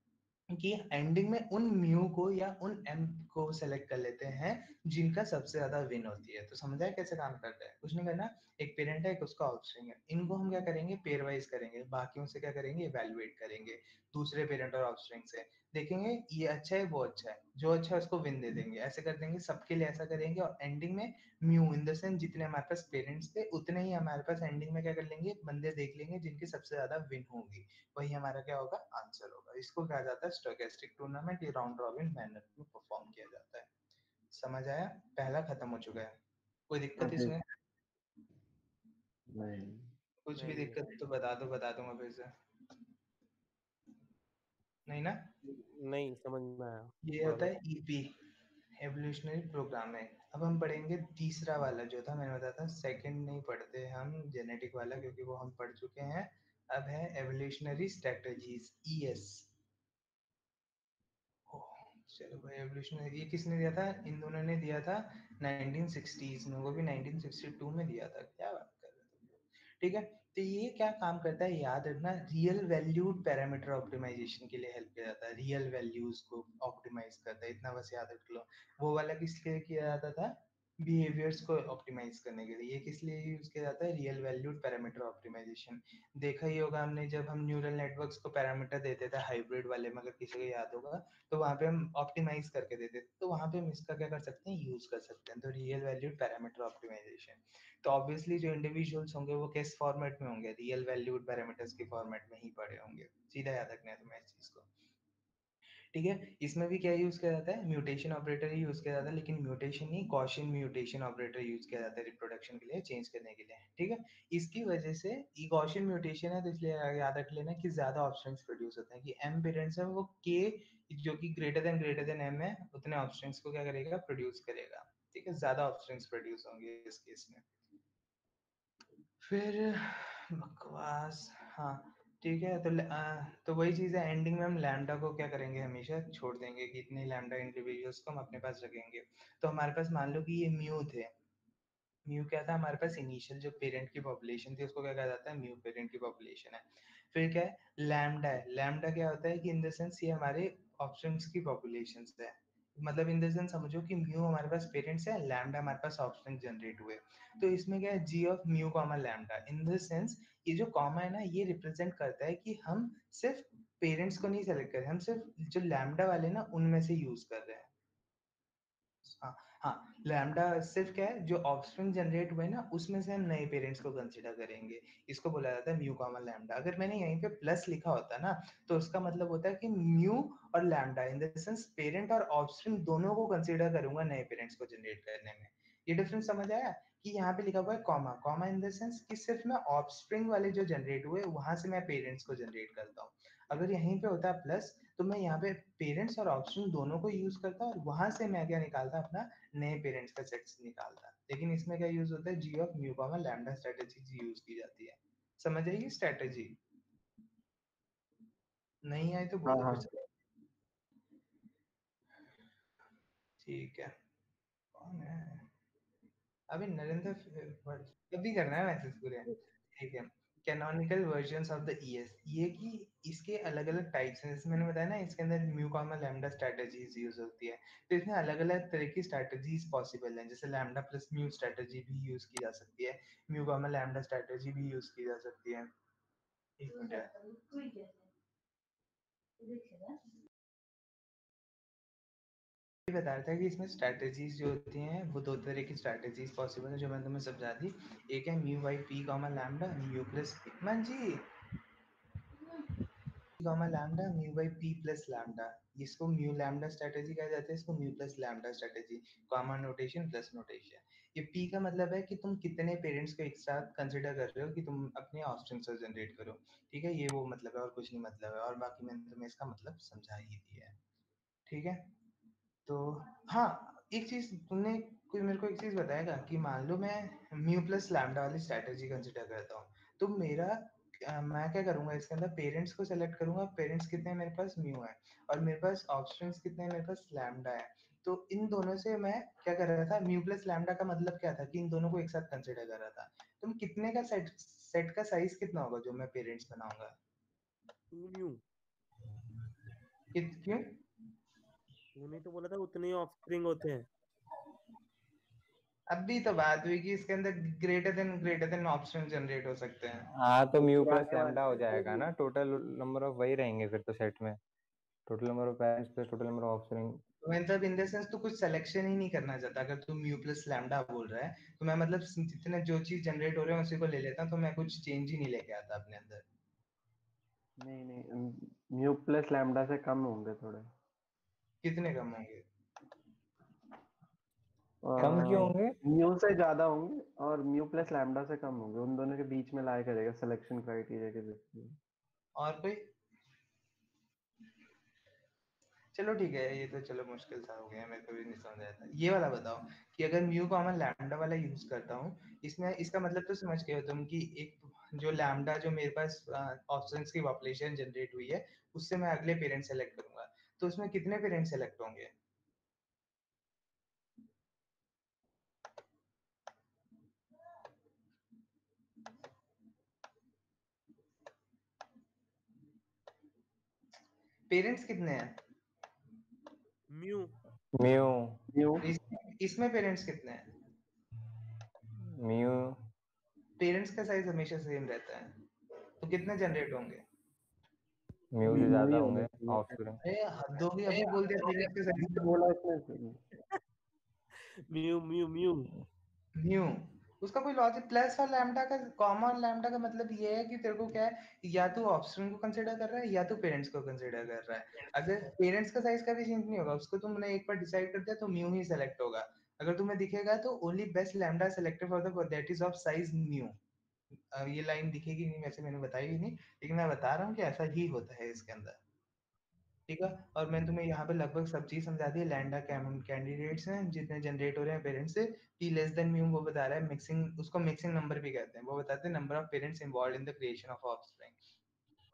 कि एंडिंग में उन म्यू को या उन एम को सेलेक्ट कर लेते हैं जिनका सबसे ज्यादा विन होती है। तो समझा है कैसे काम करता है, कुछ नहीं करना। एक पेरेंट है, एक उसका ऑफस्प्रिंग है, इनको हम क्या करेंगे, पेयर वाइज करेंगे, बाकियों से क्या करेंगे, इवैल्यूएट करेंगे, दूसरे पेरेंट और ऑफस्प्रिंग से देखेंगे ये अच्छा है वो अच्छा है, जो अच्छा है उसको विन दे देंगे, ऐसे कर देंगे सबके लिए, ऐसा करेंगे। और एंडिंग में म्यू इन द सेंस जितने हमारे पास पेरेंट्स थे उतने ही हमारे पास एंडिंग में क्या कर लेंगे, बंदे देख लेंगे जिनकी सबसे ज्यादा विन होगी, वही हमारा क्या होगा, आंसर होगा। इसको कहा जाता है स्टोकेस्टिक टूर्नामेंट, ये राउंड रॉबिन मैनर में परफॉर्म किया जाता है। समझ आया, पहला खत्म हो चुका है, कोई दिक्कत जी इसमें, नहीं कुछ भी नहीं दिक्कत तो बता दूंगा फिर से, नहीं ना। नहीं समझ में आया ये थोड़ा होता सा। है ईपी, एवोल्यूशनरी प्रोग्रामिंग। अब हम पढ़ेंगे तीसरा वाला, जो था मैंने बताया था सेकंड नहीं पढ़ते हम जेनेटिक वाला, क्योंकि वो हम पढ़ चुके हैं। अब है एवोल्यूशनरी स्ट्रेटजीज, ईएस। चलो भाई, एवोल्यूशन ये किसने दिया था, इन दोनों ने दिया था 1960s में, वो भी 1962 में दिया था, क्या बात कर रहे हो तुम लोग। ठीक है, तो ये क्या काम करता है, याद रखना, रियल वैल्यूड पैरामीटर ऑप्टिमाइजेशन के लिए हेल्प किया जाता है, रियल वैल्यूज को ऑप्टिमाइज करता है, इतना बस याद रख लो। वो वाला किस लिए किया जाता था, बिहेवियर्स को ऑप्टिमाइज करने के लिए। ये किस लिए यूज किया जाता है? Real valued parameter optimisation. देखा ही होगा हमने, जब हम न्यूरल नेटवर्क्स को पैरामीटर देते थे हाइब्रिड वाले में, अगर किसी को याद होगा, तो वहाँ पे हम ऑप्टिमाइज करके देते थे, तो वहाँ पे हम इसका क्या कर सकते हैं? यूज कर सकते हैं। तो रियल वैल्यूड पैरामीटर ऑप्टिमाइजेशन। तो ऑब्वियसली जो इंडिविजुअल्स होंगे वो किस फॉर्मेट में होंगे? रियल वैल्यूड पैरामीटर्स के फॉर्मेट में ही पड़े होंगे। सीधा याद रखना है तुम्हें इस चीज को, ठीक है। इसमें भी क्या यूज किया जाता है? म्यूटेशन ऑपरेटर ही यूज किया जाता है, लेकिन म्यूटेशन ही गॉसियन म्यूटेशन ऑपरेटर यूज किया जाता है रिप्रोडक्शन के लिए, चेंज करने के लिए, ठीक है। इसकी वजह से ये गॉसियन म्यूटेशन है, तो इसलिए याद रख लेना कि ज्यादा ऑप्शंस प्रोड्यूस होते हैं, कि m पेरेंट्स है वो k जो कि ग्रेटर देन m है, उतने ऑप्शंस को क्या करेगा? प्रोड्यूस करेगा, ठीक है। ज्यादा ऑप्शंस प्रोड्यूस होंगे इस केस में। फिर बकवास, हाँ ठीक है। तो वही चीज़ है, एंडिंग में हम लैम्डा को क्या करेंगे? हमेशा छोड़ देंगे कि इतने लैम्डा इंडिविजुअल्स को हम अपने पास रखेंगे। तो हमारे पास मान लो कि ये म्यू थे। म्यू क्या था हमारे पास? इनिशियल जो पेरेंट की पॉपुलेशन थी उसको क्या कहा जाता है? म्यू पेरेंट की पॉपुलेशन है। फिर क्या है? लैम्डा है। लैम्डा क्या होता है कि इन द सेंस ये हमारे ऑप्शंस की पॉपुलेशन है, मतलब इन द सेंस समझो कि म्यू हमारे पास पेरेंट्स है, लैम्डा हमारे पास ऑप्शन जनरेट हुए। तो इसमें क्या है? G of mu comma lambda. In the sense ये जो कॉमा है ना, ये रिप्रेजेंट करता है कि हम सिर्फ पेरेंट्स को नहीं सेलेक्ट कर रहे, हम सिर्फ जो लैम्डा वाले ना उनमें से यूज कर रहे हैं। हाँ हाँ, लैम्डा सिर्फ क्या है? जो ऑफस्प्रिंग जनरेट हुए ना उसमें से हम नए पेरेंट्स को कंसीडर करेंगे। इसको बोला जाता है म्यू कॉमा लैम्डा। अगर मैंने यहीं पे प्लस लिखा होता ना, तो उसका मतलब होता है कि म्यू और lambda in the sense parent और ऑफस्प्रिंग दोनों को कंसीडर करूंगा नए पेरेंट्स को जनरेट करने में। ये डिफरेंस समझ आया? कि यहाँ पे लिखा हुआ है comma. Comma in the sense कि सिर्फ मैं ऑफस्प्रिंग वाले जो जनरेट हुए वहां से मैं पेरेंट्स को जनरेट करता हूँ। अगर यहीं पे होता है प्लस, तो मैं यहाँ पे पेरेंट्स और ऑप्शन दोनों को यूज करता और वहां से मैं क्या निकालता? अपना नए पेरेंट्स का सेट्स निकालता। लेकिन इसमें क्या यूज होता है? G of mu comma lambda strategy use की जाती है। समझ आएगी स्ट्रेटजी? नहीं आई तो हाँ बोलो हाँ। फिर। ठीक है। कौन है अभी? नरेंद्र कभी करना है मैसेज पूरे, ठीक है। Canonical versions of the ES, ये कि इसके अलग अलग टाइप्स हैं, जैसे मैंने बताया ना, इसके अंदर mu comma lambda strategies use होती है। तो इसमें अलग अलग तरह की स्ट्रेटजीज पॉसिबल हैं, जैसे लैम्डा प्लस म्यू स्ट्रेटजी भी यूज की जा सकती है, म्यू कॉमा लैम्डा स्ट्रेटजी भी यूज की जा सकती है। एक मिनट, बता रहा था कि इसमें स्ट्रैटेजीज जो होती हैं वो दो तरह की स्ट्रैटेजीज पॉसिबल है, जो मैंने तुम्हें समझा दी। एक है mu by P comma lambda, mu plus मन G comma lambda, mu by P plus lambda. इसको म्यू लैम्डा स्ट्रैटेजी कहा जाता है, इसको mu plus lambda strategy. Comma notation plus notation. ये पी का मतलब है कि तुम कितने पेरेंट्स को एक साथ कंसिडर कर रहे हो कि तुम अपने ऑफस्प्रिंग से जनरेट करो, ठीक है। ये वो मतलब है और कुछ नहीं मतलब है, और बाकी मैंने तुम्हें इसका मतलब समझा ही दिया है, ठीक है। तो हाँ, एक चीज तुमने, कोई मेरे को एक चीज बताएगा कि मान लो मैं म्यू प्लस लैम्डा वाली स्ट्रैटेजी कंसिडर करता हूँ, तो मेरा मैं क्या करूंगा? इसके अंदर पेरेंट्स को सेलेक्ट करूंगा। पेरेंट्स कितने हैं मेरे पास? म्यू है। और मेरे पास ऑप्शंस कितने हैं? मेरे पास लैम्डा है। तो इन दोनों से मैं क्या कर रहा था? म्यू प्लस लैम्डा का मतलब क्या था? कि इन दोनों को एक साथ कंसिडर कर रहा था। तुम कितने का सेट का साइज कितना होगा जो मैं पेरेंट्स बनाऊंगा? 2 म्यू। क्यों? तूने तो बोला था उतने ही ऑफस्प्रिंग होते हैं। अभी तो बात हुई कि इसके अंदर ग्रेटर देन ऑप्शन जनरेट हो सकते हैं। हाँ तो वो म्यू प्लस पुराने लैम्डा हो वाले जाएगा ना, टोटल नंबर ऑफ वही रहेंगे फिर तो सेट में, total number of parents plus total number of offspring. मतलब इन द सेंस तू कुछ सिलेक्शन ही नहीं करना चाहता। अगर तू म्यू प्लस लैम्डा बोल रहा है तो मैं मतलब जितने जो चीज जनरेट हो रहे हैं उसी को ले लेता हूँ, तो मैं कुछ चेंज ही नहीं लेके आता अपने अंदर। नहीं नहीं, म्यू प्लस लैम्डा से कम होंगे थोड़े। कितने कम होंगे? कम क्यों होंगे? म्यू से ज्यादा होंगे और म्यू प्लस लैम्डा से कम होंगे, उन दोनों के बीच में लाया करेगा सिलेक्शन क्राइटेरिया के बेस पे। और कोई? चलो ठीक है, ये तो चलो मुश्किल सा हो गया, मेरे को भी नहीं समझ आया था। ये वाला बताओ कि अगर म्यू कॉमन लैम्डा वाला यूज करता हूँ, इसमें इसका मतलब तो समझ गए हो तुम कि एक जो लैम्डा जो मेरे पास ऑप्शंस की पॉपुलेशन जनरेट हुई है उससे मैं अगले पेरेंट सेलेक्ट करूंगा, तो उसमें कितने पेरेंट सेलेक्ट होंगे? पेरेंट्स कितने हैं? म्यू। म्यू म्यू इसमें पेरेंट्स कितने हैं? म्यू पेरेंट्स का साइज हमेशा सेम रहता है, तो कितने जनरेट होंगे? म्यू से म्यू ज्यादा ही होंगे होना चाहिए। ऑफस्प्रिंग। अरे हद हो गई, अभी बोल दिया पेरेंट्स का अभी साइज। तो बोला इसने। म्यू म्यू म्यू न्यू, उसका कोई लॉजिक, प्लस और लैम्डा का, कॉमा और लैम्डा का मतलब ये है कि तेरे को क्या है, या तो ऑफस्प्रिंग को कंसीडर कर रहा है या तो पेरेंट्स को कंसीडर कर रहा है। अगर पेरेंट्स का साइज कभी चेंज नहीं होगा, उसको तुमने एक बार डिसाइड कर दिया तो म्यू ही सेलेक्ट होगा। अगर तुम्हें दिखेगा तो only best lambda selected for the that is of size mu. ये लाइन दिखेगी नहीं, वैसे मैंने बताई भी नहीं, लेकिन मैं बता रहा हूँ कि ऐसा ही होता है इसके अंदर। ठीक है, और मैंने तुम्हें यहाँ पे लगभग सब चीज समझा दी है। लैंडा कैंडिडेट्स हैं जितने जनरेट हो रहे हैं पेरेंट्स से, पी लेस देन म्यू वो बता रहा है, मिक्सिंग, उसको मिक्सिंग नंबर भी कहते हैं, वो बताते हैं number of parents involve in the creation of offspring.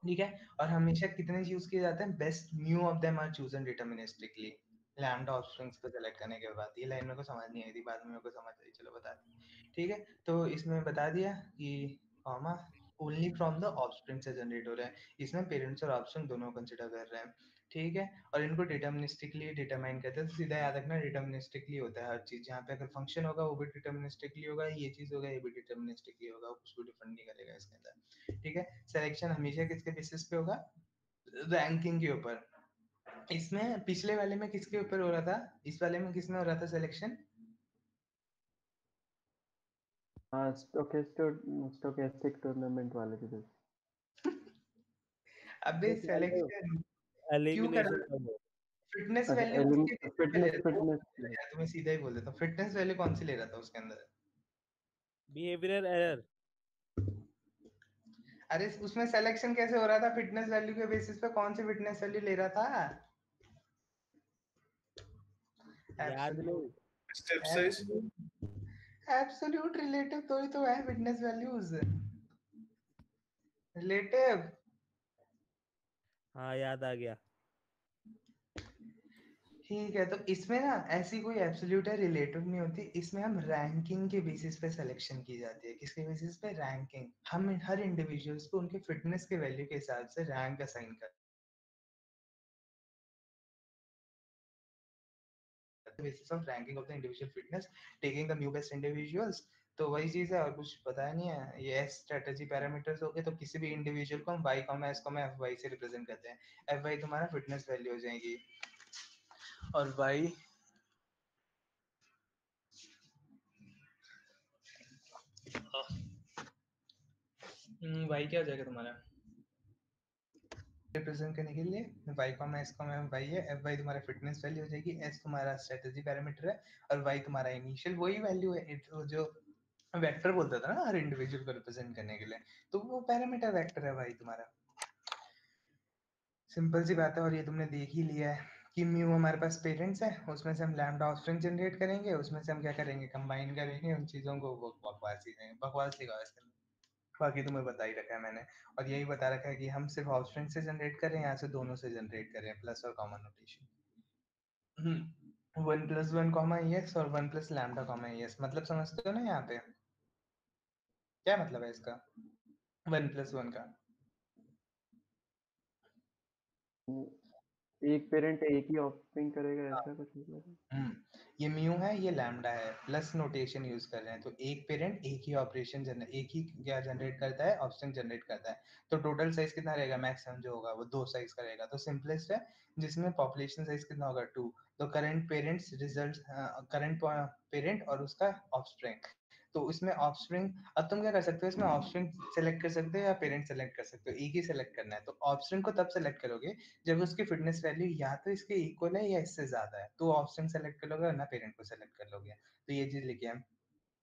ठीक है, और हमेशा कितने यूज किए जाते हैं, best mu of them are chosen deterministically lambda offsprings को सेलेक्ट करने के बाद। ये लाइन मेरे को समझ नहीं आई थी, बाद में मेरे को समझ आई, चलो बता दी। ठीक है, तो इसमें बता दिया कि comma only from the offspring से जनरेट हो रहा है, इसमें पेरेंट्स और ऑफस्प्रिंग दोनों कंसिडर कर रहे हैं। ठीक है, और इनको डिटर्मिनिस्टिकली डिटरमाइन करते हैं, तो सीधा याद रखना डिटर्मिनिस्टिकली होता है हर चीज, जहाँ पे अगर फंक्शन होगा वो भी डिटर्मिनिस्टिकली होगा, ये चीज होगा ये भी डिटर्मिनिस्टिकली होगा, कुछ भी डिफरेंट नहीं करेगा इसके अंदर। ठीक है, सिलेक्शन हमेशा किसके बेसिस पे होगा, रैंकिंग के ऊपर। इसमें पिछले वाले में किसके ऊपर हो रहा था, इस वाले में किसमें हो रहा था सिलेक्शन? हाँ, स्टोकेस्टिक टूर्नामेंट वाले के जैसे। अबे सिलेक्शन क्यों कर एलिमिनेशन रहा, का वो फिटनेस अच्छा, वैल्यू किसके बेसिस पे ले फिटनेस रहा था? यार तुम्हें सीधा ही बोल देता हूँ, फिटनेस वैल्यू कौन सी ले रहा था उसके अंदर? Behavioural error. अरे उसमें सिलेक्शन कैसे हो रहा था, फिटनेस वैल्यू के बेसिस पे कौन सी फिटनेस वैल्यू ले रहा था? याद नहीं। Step size. एब्सोल्यूट रिलेटिव तो ही तो है फिटनेस वैल्यूज, रिलेटिव। हाँ याद आ गया। ठीक है, तो इसमें ना ऐसी कोई एब्सोल्यूट है रिलेटिव नहीं होती, इसमें हम रैंकिंग के बेसिस पे सिलेक्शन की जाती है। किसके बेसिस पे? रैंकिंग। हम हर इंडिविजुअल्स को उनके फिटनेस के वैल्यू के हिसाब से रैंक असाइन करते हैं, basis of ranking of the individual fitness taking the new best individuals. तो वही चीज है, और कुछ पता नहीं है। ये स्ट्रेटजी पैरामीटर्स हो गए, तो किसी भी इंडिविजुअल को हम y, s, fy से रिप्रेजेंट करते हैं। fy तुम्हारा फिटनेस वैल्यू हो जाएगी, और y y क्या हो जाएगा तुम्हारा रिप्रेजेंट करने के लिए? y, s, y है, fy तुम्हारा फिटनेस वैल्यू हो जाएगी, s तुम्हारा स्ट्रेटजी पैरामीटर है, और y तुम्हारा इनिशियल वही वैल्यू है। जो वेक्टर बोलता था ना हर इंडिविजुअल को रिप्रेजेंट करने के लिए, तो वो पैरामीटर वेक्टर है y तुम्हारा। सिंपल सी बात है, और ये तुमने देख ही लिया है कि म्यू हमारे पास पेरेंट्स है, उसमें से हम लैम्डा ऑफस्प्रिंग जनरेट करेंगे, उसमें से हम क्या करेंगे, कंबाइन करेंगे उन चीजों को। वो बकवास ही है, बकवास लिखा है इसके अंदर, बाकी तुम्हें बता ही रखा है मैंने। और यही बता रखा है कि हम सिर्फ ऑफस्प्रिंग से जनरेट करें, यहाँ से दोनों से जनरेट करें, प्लस और कॉमन नोटेशन। 1+1 और 1+λ मतलब समझते हो ना यहाँ पे क्या मतलब है इसका, 1+1 का? एक पेरेंट एक ही ऑफस्प्रिंग करेगा, ऐसा कुछ मतलब है? ये म्यू है, ये लैम्डा है, प्लस नोटेशन यूज कर रहे हैं, तो एक पेरेंट एक ही ऑपरेशन एक ही क्या जनरेट करता है, ऑफस्प्रिंग जनरेट करता है। तो टोटल साइज कितना रहेगा, मैक्सिमम जो होगा वो 2 साइज का रहेगा। तो सिंपलेस्ट है, जिसमें पॉपुलेशन साइज कितना होगा 2, तो current parents result, current parent और उसका ऑफस्प्रिंग। तो इसमें ऑफस्प्रिंग, अब तुम क्या कर सकते हो, इसमें ऑफस्प्रिंग सेलेक्ट कर सकते हो या पेरेंट सेलेक्ट कर सकते हो, एक ही सेलेक्ट करना है। तो ऑफस्प्रिंग को तब सेलेक्ट करोगे जब उसकी फिटनेस वैल्यू या तो इसके इक्वल है या इससे ज्यादा है, तो ऑप्शन सेलेक्ट कर लोगे, वरना पेरेंट को सेलेक्ट कर लोगे। तो ये चीज लिखी है,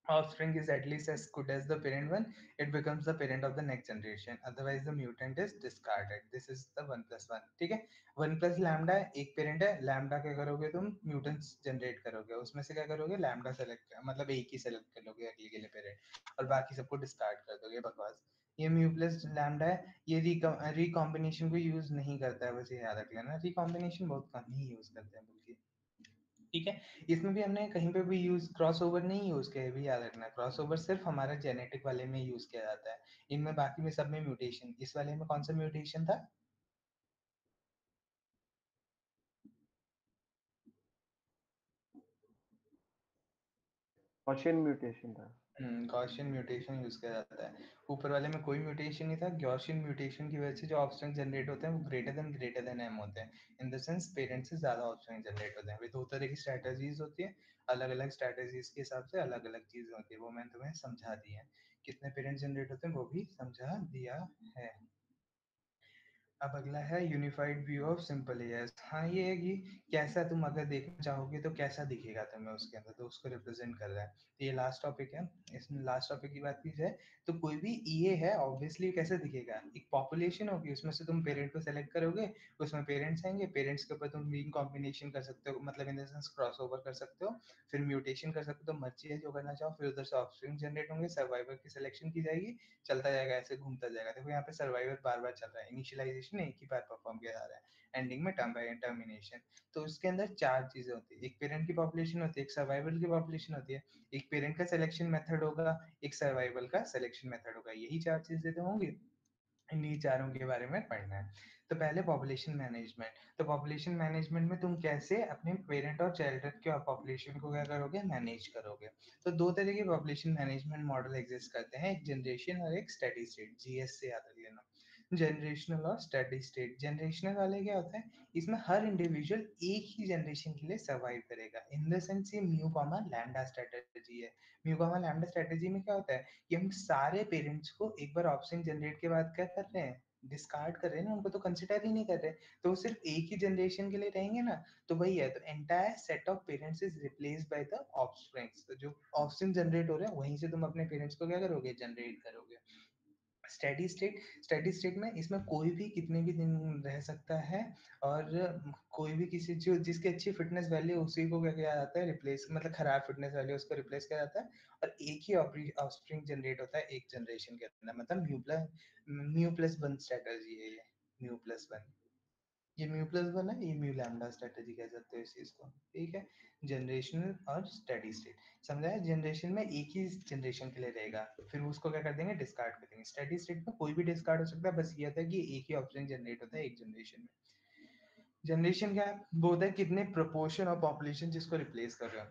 offspring is at least as good as the parent one, it becomes the parent of the next generation, otherwise the mutant is discarded. This is the 1+1। ठीक है, 1+λ है, एक पेरेंट है, लैम्डा क्या करोगे तुम, म्यूटेंट्स जनरेट करोगे, उसमें से क्या करोगे, लैम्डा सेलेक्ट, मतलब एक ही सेलेक्ट कर लोगे अगले के लिए पेरेंट, और बाकी सबको डिस्कार्ड कर दोगे। बकवास। ये μ+λ है, ये रिकॉम्बिनेशन को यूज नहीं करता है, बस ये याद रख लेना, रिकॉम्बिनेशन बहुत कम ही यूज करते हैं बल्कि। ठीक है, इसमें भी हमने कहीं पे भी यूज क्रॉसओवर नहीं यूज किया है, भी याद रखना। क्रॉसओवर सिर्फ हमारा जेनेटिक वाले में यूज किया जाता है, इनमें बाकी में सब में म्यूटेशन। इस वाले में कौन सा म्यूटेशन था? गॉसियन म्यूटेशन था। गॉसियन म्यूटेशन यूज किया जाता है। ऊपर वाले में कोई म्यूटेशन नहीं था, गॉसियन म्यूटेशन की वजह से जो ऑफस्प्रिंग जनरेट होते हैं वो ग्रेटर देन m होते हैं। इन द सेंस पेरेंट्स से ज्यादा ऑफस्प्रिंग जनरेट होते हैं। वे दो तरह की स्ट्रेटजीज होती है, अलग अलग स्ट्रेटजीज के हिसाब से अलग अलग चीजें होती है, वो मैंने तुम्हें समझा दी है। कितने पेरेंट्स जनरेट होते हैं वो भी समझा दिया है। अब अगला है unified view of simple as. हाँ, ये है कि कैसा तुम अगर देखना चाहोगे तो कैसा दिखेगा तुम्हें उसके अंदर, तो उसको रिप्रेजेंट कर रहा है। तो ये लास्ट टॉपिक है। इसमें लास्ट टॉपिक की बात की जाए तो कोई भी ईए है ऑब्वियसली कैसे दिखेगा, एक पॉपुलेशन होगी, उसमें से तुम पेरेंट को सेलेक्ट करोगे, उसमें पेरेंट्स आएंगे, पेरेंट्स के ऊपर तुम रीन कॉम्बिनेशन कर सकते हो, मतलब इन द सेंस क्रॉस ओवर कर सकते हो, फिर म्यूटेशन कर सकते हो, मर्जी है जो करना चाहो, फिर उधर से ऑफस्प्रिंग जनरेट होंगे, सर्वाइवर की सिलेक्शन की जाएगी, चलता जाएगा, ऐसे घूमता जाएगा। देखो यहाँ पे सर्वाइवर बार बार चल रहा है, इनिशियलाइजेशन एक ही बार परफॉर्म किया जा रहा है, एंडिंग में टर्मिनेशन। तो उसके अंदर चार चीजें होती है, एक पेरेंट की पॉपुलेशन होती है, एक सर्वाइवल की पॉपुलेशन होती है, एक पेरेंट का सिलेक्शन मेथड होगा, एक सर्वाइवल का सिलेक्शन मेथड होगा। यही चार चीजें तो होंगी, इन्हीं चारों के बारे में पढ़ना है। तो पहले पॉपुलेशन मैनेजमेंट। तो पॉपुलेशन मैनेजमेंट में तुम कैसे अपने पेरेंट और चाइल्ड के पॉपुलेशन को क्या करोगे, मैनेज करोगे। तो दो तरह के पॉपुलेशन मैनेजमेंट मॉडल एग्जिस्ट करते हैं, एक जनरेशन और एक स्टेडी स्टेट। जीएस से याद रख लेना, जनरेशनल और स्टेडी स्टेट। जनरेशनल वाले क्या होता है, इसमें हर इंडिविजुअल एक ही जनरेशन के लिए सर्वाइव करेगा। इन द सेंस ये म्यू कॉमा लैम्डा स्ट्रेटेजी है। म्यू कॉमा लैम्डा स्ट्रेटेजी में क्या होता है कि हम सारे पेरेंट्स को एक बार ऑप्शन जनरेट के बाद क्या कर रहे हैं, डिस्कार्ड कर रहे हैं ना, उनको तो कंसिडर ही नहीं कर रहे, तो वो सिर्फ एक ही जनरेशन के लिए रहेंगे ना। तो वही है, तो entire set of parents is replaced by the offsprings. तो जो ऑफस्प्रिंग जनरेट हो रहे हैं वहीं से तुम अपने पेरेंट्स को क्या करोगे, जनरेट करोगे। स्टेडी स्टेट में इसमें कोई भी कितने भी दिन रह सकता है, और कोई भी किसी जो जिसकी अच्छी फिटनेस वैल्यू उसी को क्या किया जाता है, रिप्लेस, मतलब खराब फिटनेस वैल्यू उसको रिप्लेस किया जाता है, और एक ही ऑफस्प्रिंग जनरेट होता है एक जनरेशन के अंदर, मतलब म्यू प्लस वन स्ट्रेटजी है ये। म्यू प्लस वन, ये म्यू प्लस वन है, ये म्यू लैम्डा स्ट्रेटजी कह सकते हो इस चीज को, ठीक है। जनरेशनल और स्टेडी स्टेट समझा है। जनरेशन में एक ही जनरेशन के लिए रहेगा, फिर उसको क्या कर देंगे, डिस्कार्ड कर देंगे। स्टेडी स्टेट में कोई भी डिस्कार्ड हो सकता है, बस ये होता है कि एक ही ऑप्शन जनरेट होता है एक जनरेशन में। जनरेशन क्या है, वो होता है कितने प्रोपोर्शन ऑफ पॉपुलेशन जिसको रिप्लेस कर रहे हो।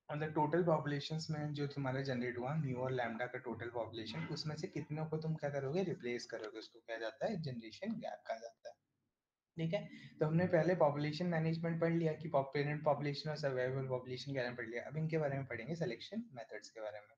और द टोटल पॉपुलेशंस में जो तुम्हारा जनरेट हुआ म्यू और लैम्डा का टोटल पॉपुलेशन, उसमें से कितनों को तुम क्या करोगे, रिप्लेस करोगे, उसको क्या जाता है, जनरेशन गैप कहा जाता है। ठीक है। तो हमने पहले पॉपुलेशन मैनेजमेंट पढ़ लिया कि पेरेंट पॉपुलेशन और सर्वाइवल पॉपुलेशन के बारे में पढ़ लिया। अब इनके बारे में पढ़ेंगे सिलेक्शन मेथड्स के बारे में।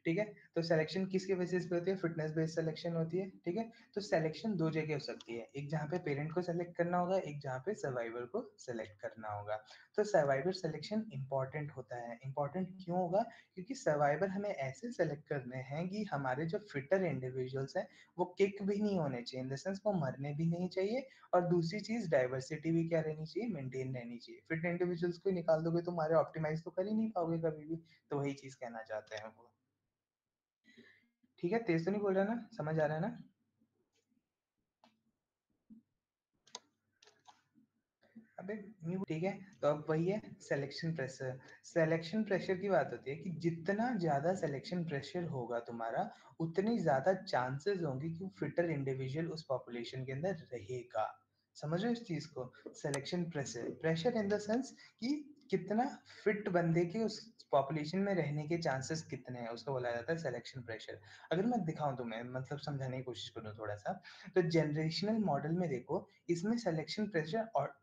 ठीक है। तो सिलेक्शन किसके बेसिस पे होती है, फिटनेस बेस्ड सिलेक्शन होती है। ठीक है। तो सिलेक्शन दो जगह हो सकती है, एक जहाँ पे पेरेंट को सेलेक्ट करना होगा, एक जहाँ पे सर्वाइवर को सेलेक्ट करना होगा। तो सर्वाइवर सिलेक्शन इंपॉर्टेंट होता है। इंपॉर्टेंट क्यों होगा, क्योंकि सर्वाइवर हमें ऐसे सेलेक्ट करने हैं कि हमारे जो फिटर इंडिविजुअल्स हैं वो किक भी नहीं होने चाहिए, इन द सेंस वो मरने भी नहीं चाहिए, और दूसरी चीज डाइवर्सिटी भी क्या रहनी चाहिए, मेंटेन रहनी चाहिए। फिट इंडिविजुअल्स को निकाल दोगे तो हमारे ऑप्टिमाइज तो कर ही नहीं पाओगे कभी भी। तो वही चीज कहना चाहते हैं वो। ठीक है, तेज तो नहीं बोल रहा ना, समझ आ रहा है ना। अबे नहीं, ठीक है। तो अब वही है सिलेक्शन प्रेशर। सिलेक्शन प्रेशर की बात होती है कि जितना ज्यादा सिलेक्शन प्रेशर होगा तुम्हारा, उतनी ज्यादा चांसेस होंगे कि फिटर इंडिविजुअल उस पॉपुलेशन के अंदर रहेगा। समझ रहे हो इस चीज को, selection pressure, pressure in the sense कि कितना फिट बंदे के उस पॉपुलेशन में रहने के चांसेस कितने हैं, उसको बोला जाता है सिलेक्शन प्रेशर। अगर मैं दिखाऊं तुम्हें, मतलब समझाने की कोशिश करूं थोड़ा सा, तो जनरेशनल मॉडल में देखो, इसमें सिलेक्शन प्रेशर और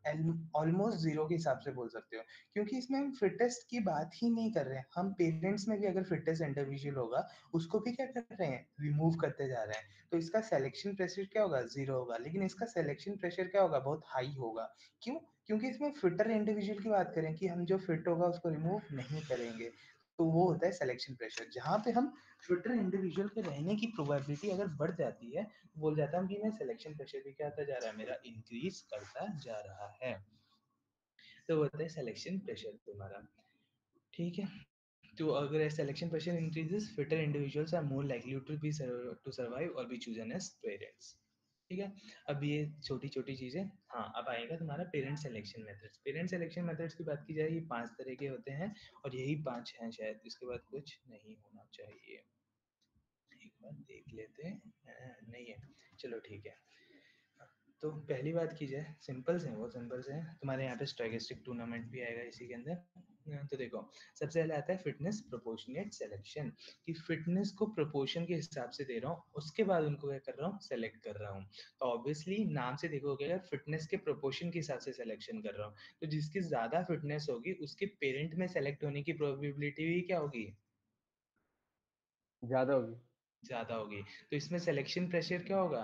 ऑलमोस्ट जीरो के हिसाब से बोल सकते हो, क्योंकि इसमें हम फिटेस्ट की बात ही नहीं कर रहे हैं। हम पेरेंट्स में भी अगर फिटेस्ट इंडिविजुअल होगा, उसको भी क्या कर रहे हैं, रिमूव करते जा रहे हैं। तो इसका सिलेक्शन प्रेशर क्या होगा, जीरो होगा, लेकिन इसका सिलेक्शन प्रेशर क्या होगा, बहुत हाई होगा। क्यों, क्योंकि इसमें फिटर इंडिविजुअल की बात करें कि हम जो फिट होगा उसको रिमूव नहीं करेंगे। तो वो होता है सिलेक्शन प्रेशर, जहां पे हम फिटर इंडिविजुअल के रहने की प्रोबेबिलिटी अगर बढ़ जाती है, बोल जाता हूँ कि मैं सिलेक्शन प्रेशर भी क्या होता जा रहा है, मेरा इंक्रीज करता जा रहा है। तो वो होता है सिलेक्शन प्रेशर तुम्हारा। ठीक है। तो अगर selection pressure increases, fitter individuals are more likely to survive और बी चूजन एज पेरेंट्स। ठीक है। अब ये छोटी छोटी चीजें, हाँ अब आएगा तुम्हारा parent selection methods. Parent selection methods की बात की जाए, ये 5 तरह के होते हैं, और यही 5 हैं शायद, इसके बाद कुछ नहीं होना चाहिए। एक बार देख लेते हैं, नहीं है, चलो ठीक है। तो पहली बात की जाए, सिंपल से, वो सिंपल से है। तुम्हारे यहाँ पे स्टोकेस्टिक टूर्नामेंट भी आएगा इसी के अंदर, तो देखो सबसे पहले आता है फिटनेस प्रोपोर्शनेट सिलेक्शन, कि फिटनेस को प्रोपोर्शन के हिसाब से दे रहा हूँ, उसके बाद उनको क्या कर रहा हूँ, सेलेक्ट कर रहा हूँ। तो ऑब्वियसली नाम से देखोगे अगर फिटनेस के प्रोपोर्शन के हिसाब से सिलेक्शन कर रहा हूँ, तो जिसकी ज्यादा फिटनेस होगी उसके पेरेंट में सेलेक्ट होने की प्रोबेबिलिटी भी क्या होगी, ज्यादा होगी। ज्यादा होगी। तो इसमें सिलेक्शन प्रेशर क्या होगा,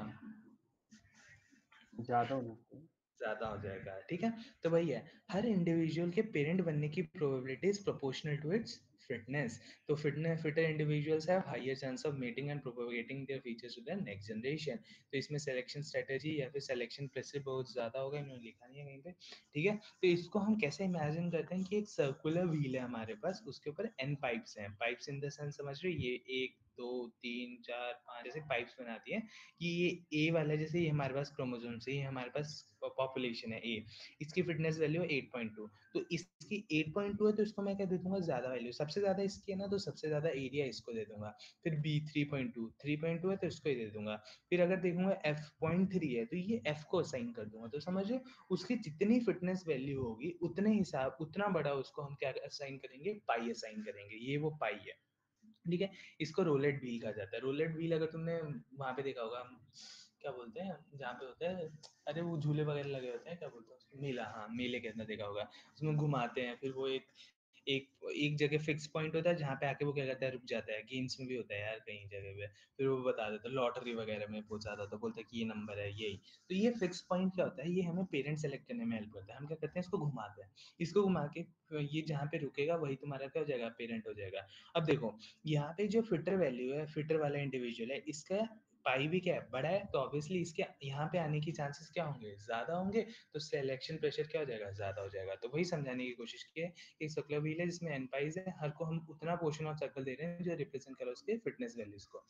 ज्यादा होना चाहिए। ज्यादा हो जाएगा। ठीक है, तो वही है, हर इंडिविजुअल के पेरेंट बनने की probability is proportional to its fitness. तो fitness fitter individuals have higher chance of meeting and propagating their features to the next generation. तो इसमें सिलेक्शन स्ट्रेटजी या फिर सिलेक्शन प्रेशर बहुत ज्यादा होगा, इन्होंने लिखा नहीं है कहीं पे। ठीक है, तो इसको हम कैसे इमेजिन करते हैं कि एक सर्कुलर व्हील है हमारे पास, उसके ऊपर एन पाइप्स हैं। पाइप्स इन द सेंस समझ रहे हो, ये 1 2 3 4 5 जैसे पाइप्स बनाती है, कि ये ए वाला, जैसे ये हमारे पास क्रोमोसोम से, ये हमारे पास पॉपुलेशन है ए, इसकी फिटनेस वैल्यू है 8.2, तो इसकी 8.2 है, तो इसको मैं क्या दे दूंगा, ज्यादा वैल्यू, सबसे ज्यादा इसकी है ना, तो सबसे ज्यादा एरिया इसको दे दूंगा। फिर बी 3.2 है तो इसको ही दे दूंगा। फिर अगर देखूंगा एफ 0.3 है, तो ये एफ को असाइन कर दूंगा। तो समझो उसकी जितनी फिटनेस वैल्यू होगी उतने हिसाब, उतना बड़ा उसको हम क्या असाइन करेंगे, पाई असाइन करेंगे, ये वो पाई है। ठीक है, इसको रोलेट व्हील कहा जाता है। रोलेट व्हील अगर तुमने वहां पे देखा होगा, क्या बोलते हैं जहाँ पे होता है, अरे वो झूले वगैरह लगे होते हैं, क्या बोलते हैं उसको, मेला, हाँ मेले के अंदर देखा होगा, उसमें घुमाते हैं, फिर वो एक एक एक जगह फिक्स पॉइंट होता है जहाँ पे आके वो क्या करता है, रुक जाता है। गेम्स में भी होता है यार कई जगह पे, फिर वो बता देता है, लॉटरी वगैरह में पहुंचाता तो बोलता है कि ये नंबर है यही। तो ये फिक्स पॉइंट क्या होता है, ये हमें पेरेंट सेलेक्ट करने में हेल्प करता है। हम क्या करते हैं, इसको घुमाते हैं, इसको घुमा के ये जहाँ पे रुकेगा वही तुम्हारा क्या हो जाएगा, पेरेंट हो जाएगा। अब देखो यहाँ पे जो फिटर वैल्यू है, फिटर वाला इंडिविजुअल है, इसका पाई भी क्या है, बड़ा है, तो ऑब्वियसली इसके यहाँ पे आने की चांसेस क्या होंगे, ज्यादा होंगे। तो सिलेक्शन प्रेशर क्या हो जाएगा, ज्यादा हो जाएगा। तो वही समझाने की कोशिश की है, एक सर्कुलर व्हील है जिसमें एन पाइज है, हर को हम उतना पोर्शन ऑफ सर्कल दे रहे हैं जो रिप्रेजेंट करे उसके फिटनेस वैल्यूज को।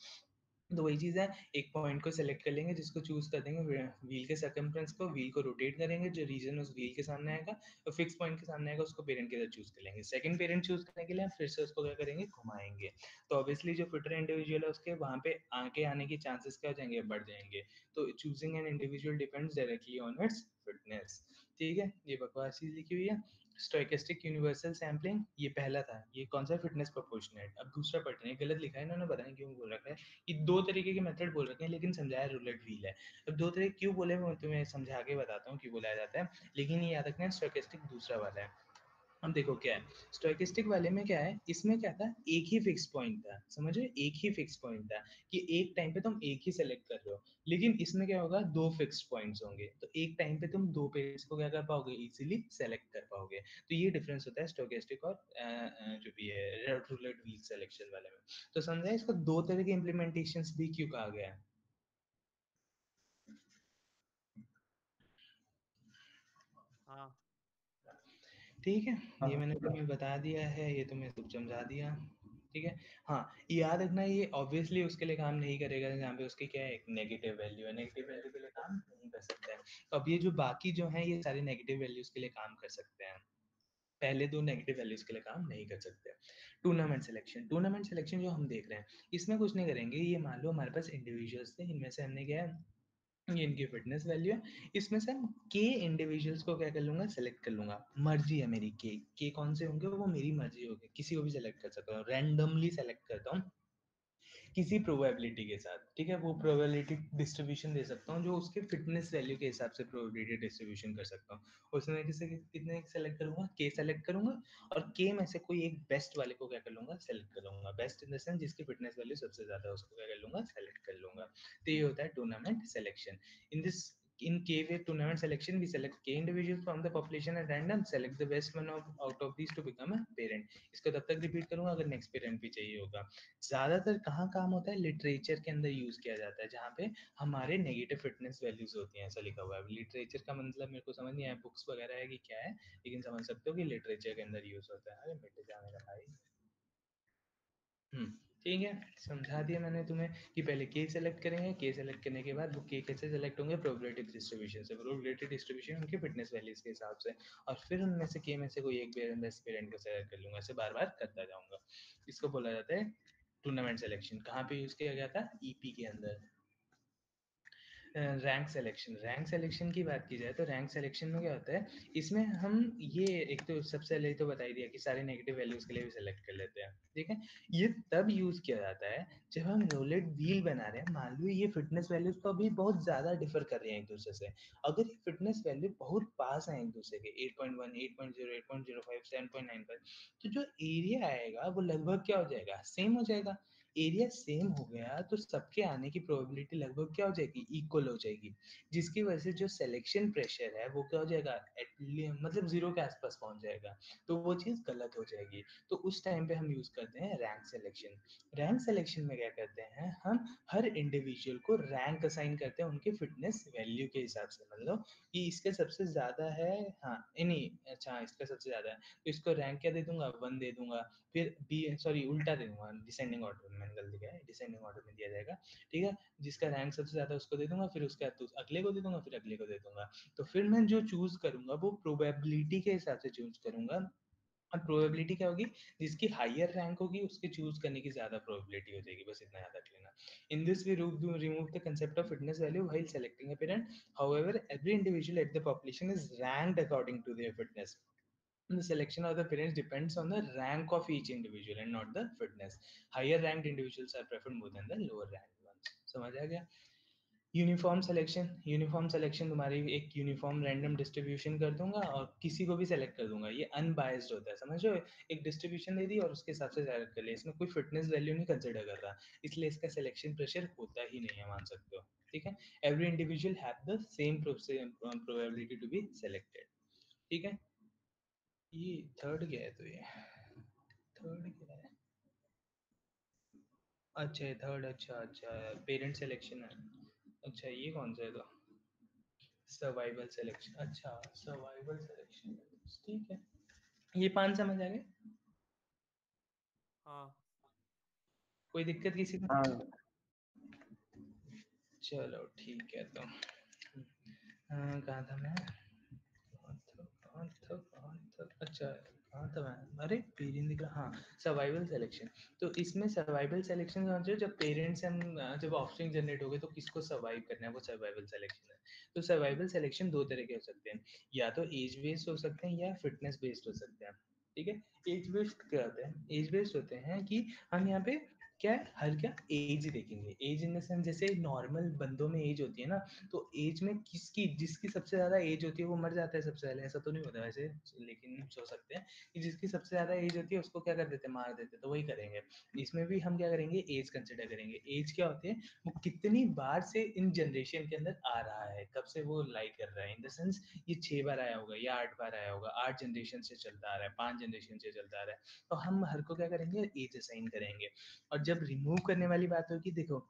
तो वही चीज़ है, एक पॉइंट को सेलेक्ट कर लेंगे जिसको चूज कर देंगे, व्हील के सर्कमफ्रेंस को, व्हील को रोटेट करेंगे, जो रीजन उस व्हील के सामने आएगा, तो फिक्स पॉइंट के सामने आएगा, उसको पेरेंट के साथ चूज कर लेंगे। सेकंड पेरेंट चूज करने के लिए फिर से उसको क्या करेंगे, घुमाएंगे। तो ऑब्वियसली जो फिटर इंडिविजुअल है उसके वहां पे आगे आने की चांसेस क्या हो जाएंगे, बढ़ जाएंगे। तो choosing an individual depends directly on it's fitness. ठीक है, ये बकवास चीज लिखी हुई है। स्टोकेस्टिक यूनिवर्सल सैम्पलिंग, ये पहला था, ये कौन सा फिटनेस प्रोपोर्शनेट। अब दूसरा पढ़ रहे हैं, गलत लिखा है इन्होंने, पता नहीं क्यों बोल रखा है। ये दो तरीके के मेथड बोल रखे हैं, लेकिन समझाया रूलेट व्हील है। अब दो तरह क्यों बोले मैं तुम्हें समझा के बताता हूँ क्यों बोला जाता है, लेकिन ये याद रखना है स्टोकेस्टिक दूसरा वाला है। अब देखो क्या है, स्टोकेस्टिक वाले में क्या है, इसमें क्या था, एक ही फिक्स पॉइंट था, समझो एक ही फिक्स पॉइंट था, कि एक टाइम पे तुम एक ही सेलेक्ट कर रहे हो। लेकिन इसमें क्या होगा, दो फिक्स पॉइंट्स होंगे, तो एक टाइम पे तुम दो पेज को क्या कर पाओगे, इजीली सेलेक्ट कर पाओगे। तो ये डिफरेंस होता है स्टोकेस्टिक और जो भी है रूलेट व्हील सिलेक्शन वाले में। तो समझा इसको दो तरह के इम्प्लीमेंटेशन भी क्यों कहा गया है। हाँ ठीक है, ये हाँ मैंने तुम्हें बता दिया है, ये तुम्हें सब समझा दिया। ठीक है, हाँ याद रखना ये ऑब्वियसली उसके लिए काम नहीं करेगा जहाँ पे उसकी क्या है, एक नेगेटिव वैल्यू है, नेगेटिव वैल्यू के लिए काम नहीं कर सकता है। तो अब ये जो बाकी जो है ये सारे नेगेटिव वैल्यूज के लिए काम कर सकते हैं, पहले दो नेगेटिव वैल्यूज के लिए काम नहीं कर सकते। टूर्नामेंट सिलेक्शन जो हम देख रहे हैं, इसमें कुछ नहीं करेंगे, ये मान लो हमारे पास इंडिविजुअल्स थे, इनमें से हमने क्या है, ये इनकी फिटनेस वैल्यू है, इसमें से हम के इंडिविजुअल्स को क्या कर लूंगा, सेलेक्ट कर लूंगा। मर्जी है मेरी, के कौन से होंगे वो मेरी मर्जी होगी, किसी को भी सेलेक्ट कर सकता हूँ, रैंडमली सेलेक्ट करता हूँ किसी प्रोबेबिलिटी के साथ। ठीक है, वो प्रोबेबिलिटी डिस्ट्रीब्यूशन दे सकता हूँ जो उसके फिटनेस वैल्यू के हिसाब से प्रोबेबिलिटी डिस्ट्रीब्यूशन कर सकता हूँ। उसमें किसे कितने सेलेक्ट करूंगा, के सेलेक्ट करूंगा, और के में से कोई एक बेस्ट वाले को क्या कर लूंगा, सेलेक्ट कर लूंगा। बेस्ट इन द सेंस जिसकी फिटनेस वैल्यू सबसे ज्यादा है उसको क्या कर लूंगा, सेलेक्ट कर लूंगा। तो ये होता है tournament selection. In K wave tournament selection, we select K individuals from the population at random, select the best one out of these to become a parent। इसको तब तक रिपीट करूंगा अगर नेक्स्ट पेरेंट भी चाहिए होगा। ज्यादातर कहाँ काम होता है, लिटरेचर के अंदर यूज किया जाता है, जहाँ पे हमारे नेगेटिव फिटनेस वैल्यूज होती हैं, ऐसा लिखा हुआ है। लिटरेचर का मतलब मेरे को समझ नहीं आया बुक्स वगैरह है कि क्या है, लेकिन समझ सकते हो कि लिटरेचर के अंदर यूज होता है। अरे मिट जा मेरा भाई। ठीक है, समझा दिया मैंने तुम्हें कि पहले के सेलेक्ट करेंगे, के सेलेक्ट करने के बाद वो के कैसे सेलेक्ट होंगे, प्रोबेबिलिटी डिस्ट्रीब्यूशन से, प्रोबेबिलिटी डिस्ट्रीब्यूशन उनके फिटनेस वैल्यूज के हिसाब से, और फिर उनमें से के में से कोई एक बेस्ट पेरेंट को सेलेक्ट कर लूंगा, ऐसे बार बार करता जाऊंगा। इसको बोला जाता है टूर्नामेंट सिलेक्शन। कहाँ पे यूज किया गया था, ईपी के अंदर। रैंक सिलेक्शन की बात की जाए तो रैंक सिलेक्शन में क्या होता है, इसमें हम ये एक तो सबसे पहले तो बता ही दिया कि सारे नेगेटिव वैल्यूज के लिए भी सिलेक्ट कर लेते हैं, ठीक है। ये तब यूज किया जाता है जब हम रोलेट व्हील बना रहे हैं, मान लो ये फिटनेस वैल्यूज तो अभी बहुत ज्यादा डिफर कर रहे हैं एक दूसरे से। अगर ये फिटनेस वैल्यू बहुत पास है एक दूसरे के 8.1 8.0 8.05 7.95, तो जो एरिया आएगा वो लगभग क्या हो जाएगा, सेम हो जाएगा। एरिया सेम हो गया तो सबके आने की प्रोबेबिलिटी लगभग क्या हो जाएगी, इक्वल हो जाएगी, जिसकी वजह से जो सिलेक्शन प्रेशर है वो क्या हो जाएगा, मतलब जीरो के आसपास पहुंच जाएगा, तो वो चीज़ गलत हो जाएगी। तो उस टाइम पे हम यूज करते हैं रैंक सिलेक्शन। रैंक सिलेक्शन में क्या करते हैं, हम हर इंडिविजुअल को रैंक असाइन करते हैं उनके फिटनेस वैल्यू के हिसाब से। मतलब कि इसके सबसे ज्यादा है, हाँ नहीं अच्छा इसका सबसे ज्यादा है तो इसको रैंक क्या दे दूंगा, 1 दे दूंगा। फिर बी सॉरी उल्टा दे दूंगा, डिसेंडिंग ऑर्डर में, मैंने गलती किया है, डिसेंडिंग ऑर्डर में दिया जाएगा, ठीक है। जिसका रैंक सबसे ज्यादा उसको दे दूंगा, फिर उसके बाद तो अगले को दे दूंगा, फिर अगले को दे दूंगा। तो फिर मैं जो चूज करूंगा वो प्रोबेबिलिटी के हिसाब से चूज करूंगा। और प्रोबेबिलिटी क्या होगी, जिसकी हायर रैंक होगी उसके चूज करने की ज्यादा प्रोबेबिलिटी हो जाएगी, बस इतना याद रख लेना। In this we remove the concept of fitness value while selecting a parent. However, every individual at the population is ranked according to their fitness. The selection of the parents depends on the rank of each individual and not the fitness. Higher ranked individuals are preferred more than the lower ranked ones. समझ आ गया। Uniform selection तुम्हारी एक uniform random distribution कर दूंगा और किसी को भी सेलेक्ट कर दूंगा, ये अनबायस्ड होता है, समझ रहे हो। एक डिस्ट्रीब्यूशन दे दी और उसके हिसाब से सेलेक्ट कर लिया, इसमें कोई फिटनेस वैल्यू नहीं कंसिडर कर रहा, इसलिए इसका सिलेक्शन प्रेशर होता ही नहीं है, मान सकते हो, ठीक है। Every individual have the same probability to be selected, ठीक है। ये थर्ड क्या है, तो ये थर्ड क्या है, अच्छा ये थर्ड, अच्छा अच्छा पेरेंट सिलेक्शन है, अच्छा ये कौन सा है, तो सर्वाइवल सिलेक्शन, अच्छा सर्वाइवल सिलेक्शन, ठीक है। ये 5 समझ आ गए, हाँ कोई दिक्कत किसी को। हाँ चलो ठीक है, तो कहाँ था मैं, अच्छा कहाँ था मैं, अरे पेरेंट दिख रहा, हाँ सर्वाइवल सिलेक्शन। तो इसमें सर्वाइवल सिलेक्शन समझो, जब पेरेंट्स हम जब ऑफस्प्रिंग जनरेट हो गए तो किसको सर्वाइव करना है, वो सर्वाइवल सिलेक्शन है। तो सर्वाइवल सिलेक्शन दो तरह के हो सकते हैं, या तो एज बेस्ड हो सकते हैं या फिटनेस बेस्ड हो सकते हैं, ठीक है। एज बेस्ड क्या होते हैं, एज बेस्ड होते हैं कि हम यहाँ पे क्या है, हर क्या एज देखेंगे, एज इन द सेंस जैसे नॉर्मल बंदों में एज होती है ना, तो एज में किसकी जिसकी सबसे ज्यादा एज होती है वो मर जाता है सबसे पहले, ऐसा तो नहीं होता वैसे, लेकिन सोच सकते हैं कि जिसकी सबसे ज्यादा एज होती है उसको क्या कर देते हैं, मार देते हैं, तो वही करेंगे। इसमें भी हम क्या करेंगे, एज कंसिडर करेंगे। एज क्या होती है, वो कितनी बार से इन जनरेशन के अंदर आ रहा है, कब से वो लाइक कर रहा है, इन द सेंस ये 6 बार आया होगा या 8 बार आया होगा, 8 जनरेशन से चलता आ रहा है, 5 जनरेशन से चलता आ रहा है, तो हम हर को क्या करेंगे, एज असाइन करेंगे। और जब रिमूव करने वाली बात होगी, देखो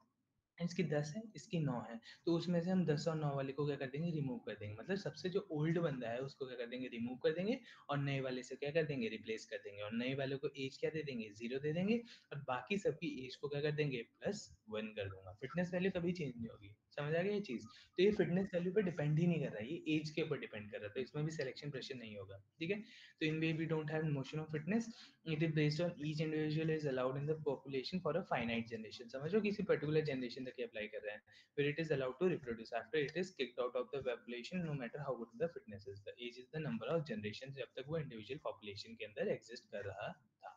इसकी 10 है, इसकी 9 है, तो उसमें से हम 10 और 9 वाले को क्या कर देंगे, रिमूव कर देंगे। मतलब सबसे जो ओल्ड बंदा है उसको क्या कर देंगे, रिमूव कर देंगे, और नए वाले से क्या कर देंगे, रिप्लेस कर देंगे, और नए वाले को एज क्या दे देंगे, 0 दे देंगे, और बाकी सबकी एज को क्या कर देंगे, +1 कर दूंगा। फिटनेस वैल्यू कभी चेंज नहीं होगी, समझ आ गया ये चीज। तो ये फिटनेस वैल्यू पे डिपेंड ही नहीं कर रहा है, ये एज के ऊपर डिपेंड कर रहा है, तो इसमें भी सिलेक्शन प्रेशर नहीं होगा, ठीक है। तो in way we don't have notion of fitness, it is based on each individual is allowed in the population for a finite generation, समझो किसी पर्टिकुलर जनरेशन तक अप्लाई कर रहे हैं, where it is allowed to reproduce after it is kicked out of the population no matter how good the fitness is, the age is the number of generations जब तक वो individual population के अंदर exist कर रहा था,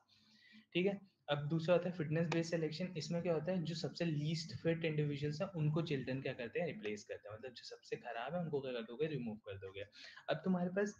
ठीक है। अब दूसरा होता है फिटनेस बेस्ड सिलेक्शन, इसमें क्या होता है, जो सबसे लीस्ट फिट इंडिविजुअल्स हैं उनको चिल्ड्रन क्या करते हैं, रिप्लेस करते हैं, मतलब जो सबसे खराब है उनको क्या कर दोगे, रिमूव कर दोगे। अब तुम्हारे पास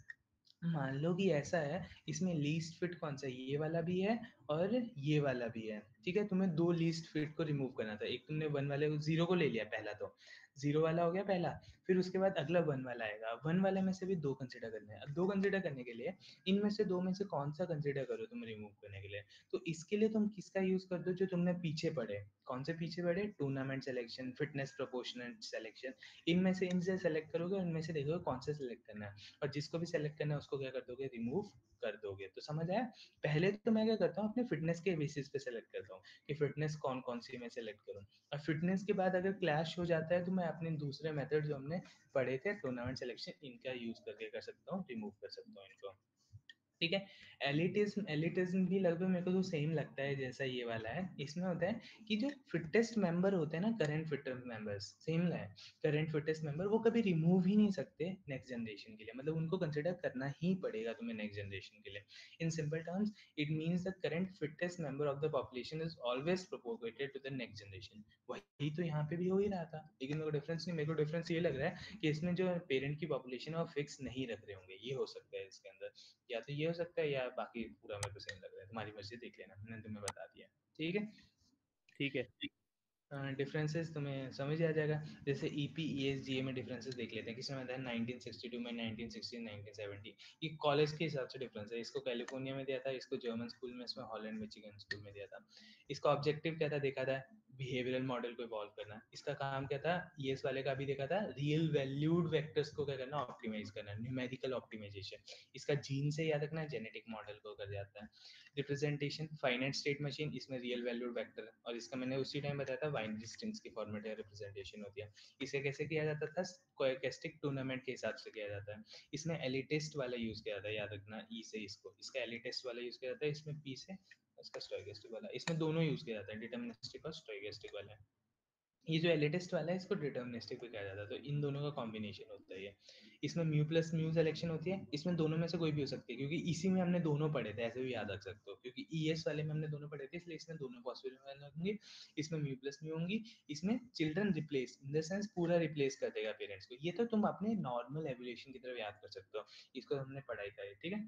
मान लो कि ऐसा है, इसमें लीस्ट फिट कौन सा है, ये वाला भी है और ये वाला भी है, ठीक है। तुम्हें 2 लीस्ट फिट को रिमूव करना था, एक तुमने 1 वाले को 0 को ले लिया, पहला तो 0 वाला हो गया पहला, फिर उसके बाद अगला 1 वाला आएगा, 1 वाले में से भी 2 कंसिडर करने हैं। अब 2 कंसिडर करने के लिए इनमें से 2 में से कौन सा कंसिडर करो तुम रिमूव करने के लिए, तो इसके लिए तुम किसका यूज कर दो, जो तुमने पीछे पढ़े, कौन से पीछे पढ़े, tournament selection, fitness proportional selection, इनमें से इनसे सेलेक्ट करोगे, इनमें से देखोगे कौन सा सेलेक्ट करना है, और जिसको भी सेलेक्ट करना है उसको क्या कर दोगे, रिमूव कर दोगे। तो समझ आया। पहले तो मैं क्या करता हूँ, अपने फिटनेस के बेसिस पे सेलेक्ट करता हूँ कि फिटनेस कौन कौन सी मैं सेलेक्ट करूँ, और फिटनेस के बाद अगर क्लैश हो जाता है तो मैं अपने दूसरे मेथड जो हमने पढ़े थे टूर्नामेंट सिलेक्शन, इनका यूज करके कर सकता हूँ, रिमूव कर सकता हूँ इनको। ठीक है। एलिटिज्म भी लगभग मेरे को तो सेम लगता है जैसा ये वाला है। इसमें होता है कि जो फिटेस्ट मेंबर होते हैं ना, करंट फिटेस्ट मेंबर्स, सेम है। करंट फिटेस्ट मेंबर वो कभी रिमूव ही नहीं सकते नेक्स्ट जनरेशन के लिए, मतलब उनको कंसिडर करना ही पड़ेगा तुम्हें नेक्स्ट जनरेशन के लिए। In simple terms it means the current fittest member of the population is always propagated to the next generation. वही तो यहाँ पे भी हो ही रहा था, लेकिन मेरे को डिफरेंस नहीं, मेरे को डिफरेंस ये लग रहा है कि इसमें जो पेरेंट की पॉपुलेशन है वो फिक्स नहीं रख रहे होंगे, ये हो सकता है इसके अंदर। या तो ये हो सकता है या बाकी पूरा मेरे को सेम लग रहा है, तुम्हारी मर्जी, देख लेना, मैंने तुम्हें बता दिया। ठीक है, ठीक है। डिफरेंसेस तुम्हें समझ आ जाएगा। जैसे ईपी ईएसजीए में डिफरेंसेस देख लेते हैं। किसमें आता है 1962 में, 1960, 1970। ये कॉलेज के हिसाब से डिफरेंस है। इसको कैलिफोर्निया में दिया था, इसको जर्मन स्कूल में, इसमें हॉलैंड मिचिगन स्कूल में दिया था। इसका ऑब्जेक्टिव क्या था देखा था, बिहेवियरल मॉडल को इवॉल्व करना। इसका काम क्या था, ईएस वाले का भी देखा था, रियल वैल्यूड वेक्टर्स को क्या करना, ऑप्टिमाइज करना, न्यूमेरिकल ऑप्टिमाइजेशन। इसका जीन से याद रखना, जेनेटिक मॉडल को कर जाता है। रिप्रेजेंटेशन फाइनाइट स्टेट मशीन, इसमें रियल वैल्यूड वेक्टर, और इसका मैंने उसी टाइम बताया था बाइनरी स्ट्रिंग्स की फॉर्मेट या रिप्रेजेंटेशन होती है। इसे कैसे किया जाता था, स्टोचैस्टिक टूर्नामेंट के हिसाब से किया जाता है। इसमें एलिटिस्ट वाला यूज किया जाता है, याद रखना, ई से इसको, इसका एलिटिस्ट वाला यूज किया जाता है, इसमें पी से इसका स्टोचैस्टिक वाला, इसमें दोनों यूज किया जाता है, डिटरमिनिस्टिक और स्टोचैस्टिक वाला। ये जो एलिटिस्ट वाला है इसको डिटर्मिनिस्टिक भी कहा जाता है, तो इन दोनों का कॉम्बिनेशन होता है ये। इसमें म्यू प्लस म्यू सिलेक्शन होती है, इसमें दोनों में से कोई भी हो सकती है, क्योंकि इसी में हमने दोनों पढ़े थे, ऐसे भी याद रख सकते हो, क्योंकि ईएस वाले में हमने दोनों पढ़े थे, इसलिए इसमें दोनों पॉसिबल होंगी। इसमें म्यू प्लस म्यू होंगी, इसमें children replace in the sense पूरा रिप्लेस कर देगा पेरेंट्स को। ये तो तुम अपने नॉर्मल एवोल्यूशन की तरफ याद कर सकते हो, इसको हमने पढ़ाई था, ठीक है।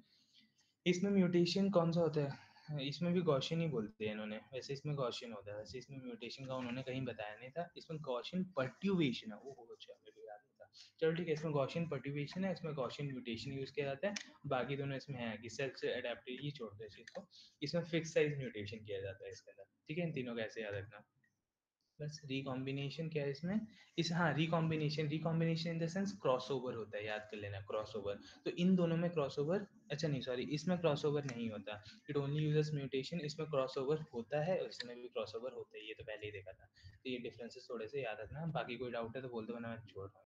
इसमें म्यूटेशन कौन सा होता है, इसमें भी गॉसियन ही बोलते हैं इन्होंने, वैसे इसमें गॉसियन होता है, वैसे इसमें म्यूटेशन का उन्होंने कहीं बताया नहीं था। इसमें गॉसियन पर्ट्यूवेशन है, ओहो अच्छा मेरे को याद नहीं था। चलो ठीक है, इसमें गॉसियन पर्ट्यूवेशन है, इसमें गॉसियन म्यूटेशन यूज किया जाता है। बाकी दोनों इसमें है कि सेल्फ से अडेप्टिव, ये छोड़ दो इस चीज को। इसमें फिक्स साइज म्यूटेशन किया जाता है इसके अंदर, ठीक है। इन तीनों का ऐसे याद रखना। बस रिकॉम्बिनेशन क्या है इसमें, इस हाँ recombination, recombination in the sense crossover होता है, याद कर लेना क्रॉसओवर। तो इन दोनों में क्रॉसओवर, अच्छा नहीं सॉरी, इसमें क्रॉसओवर नहीं होता, इट ओनली यूजेस म्यूटेशन। इसमें क्रॉसओवर होता है और इसमें भी क्रॉसओवर होता है, ये तो पहले ही देखा था। तो ये डिफरेंसेस थोड़े से याद रखना, बाकी कोई डाउट है तो बोल दो, वरना मैं छोड़ रहा हूँ।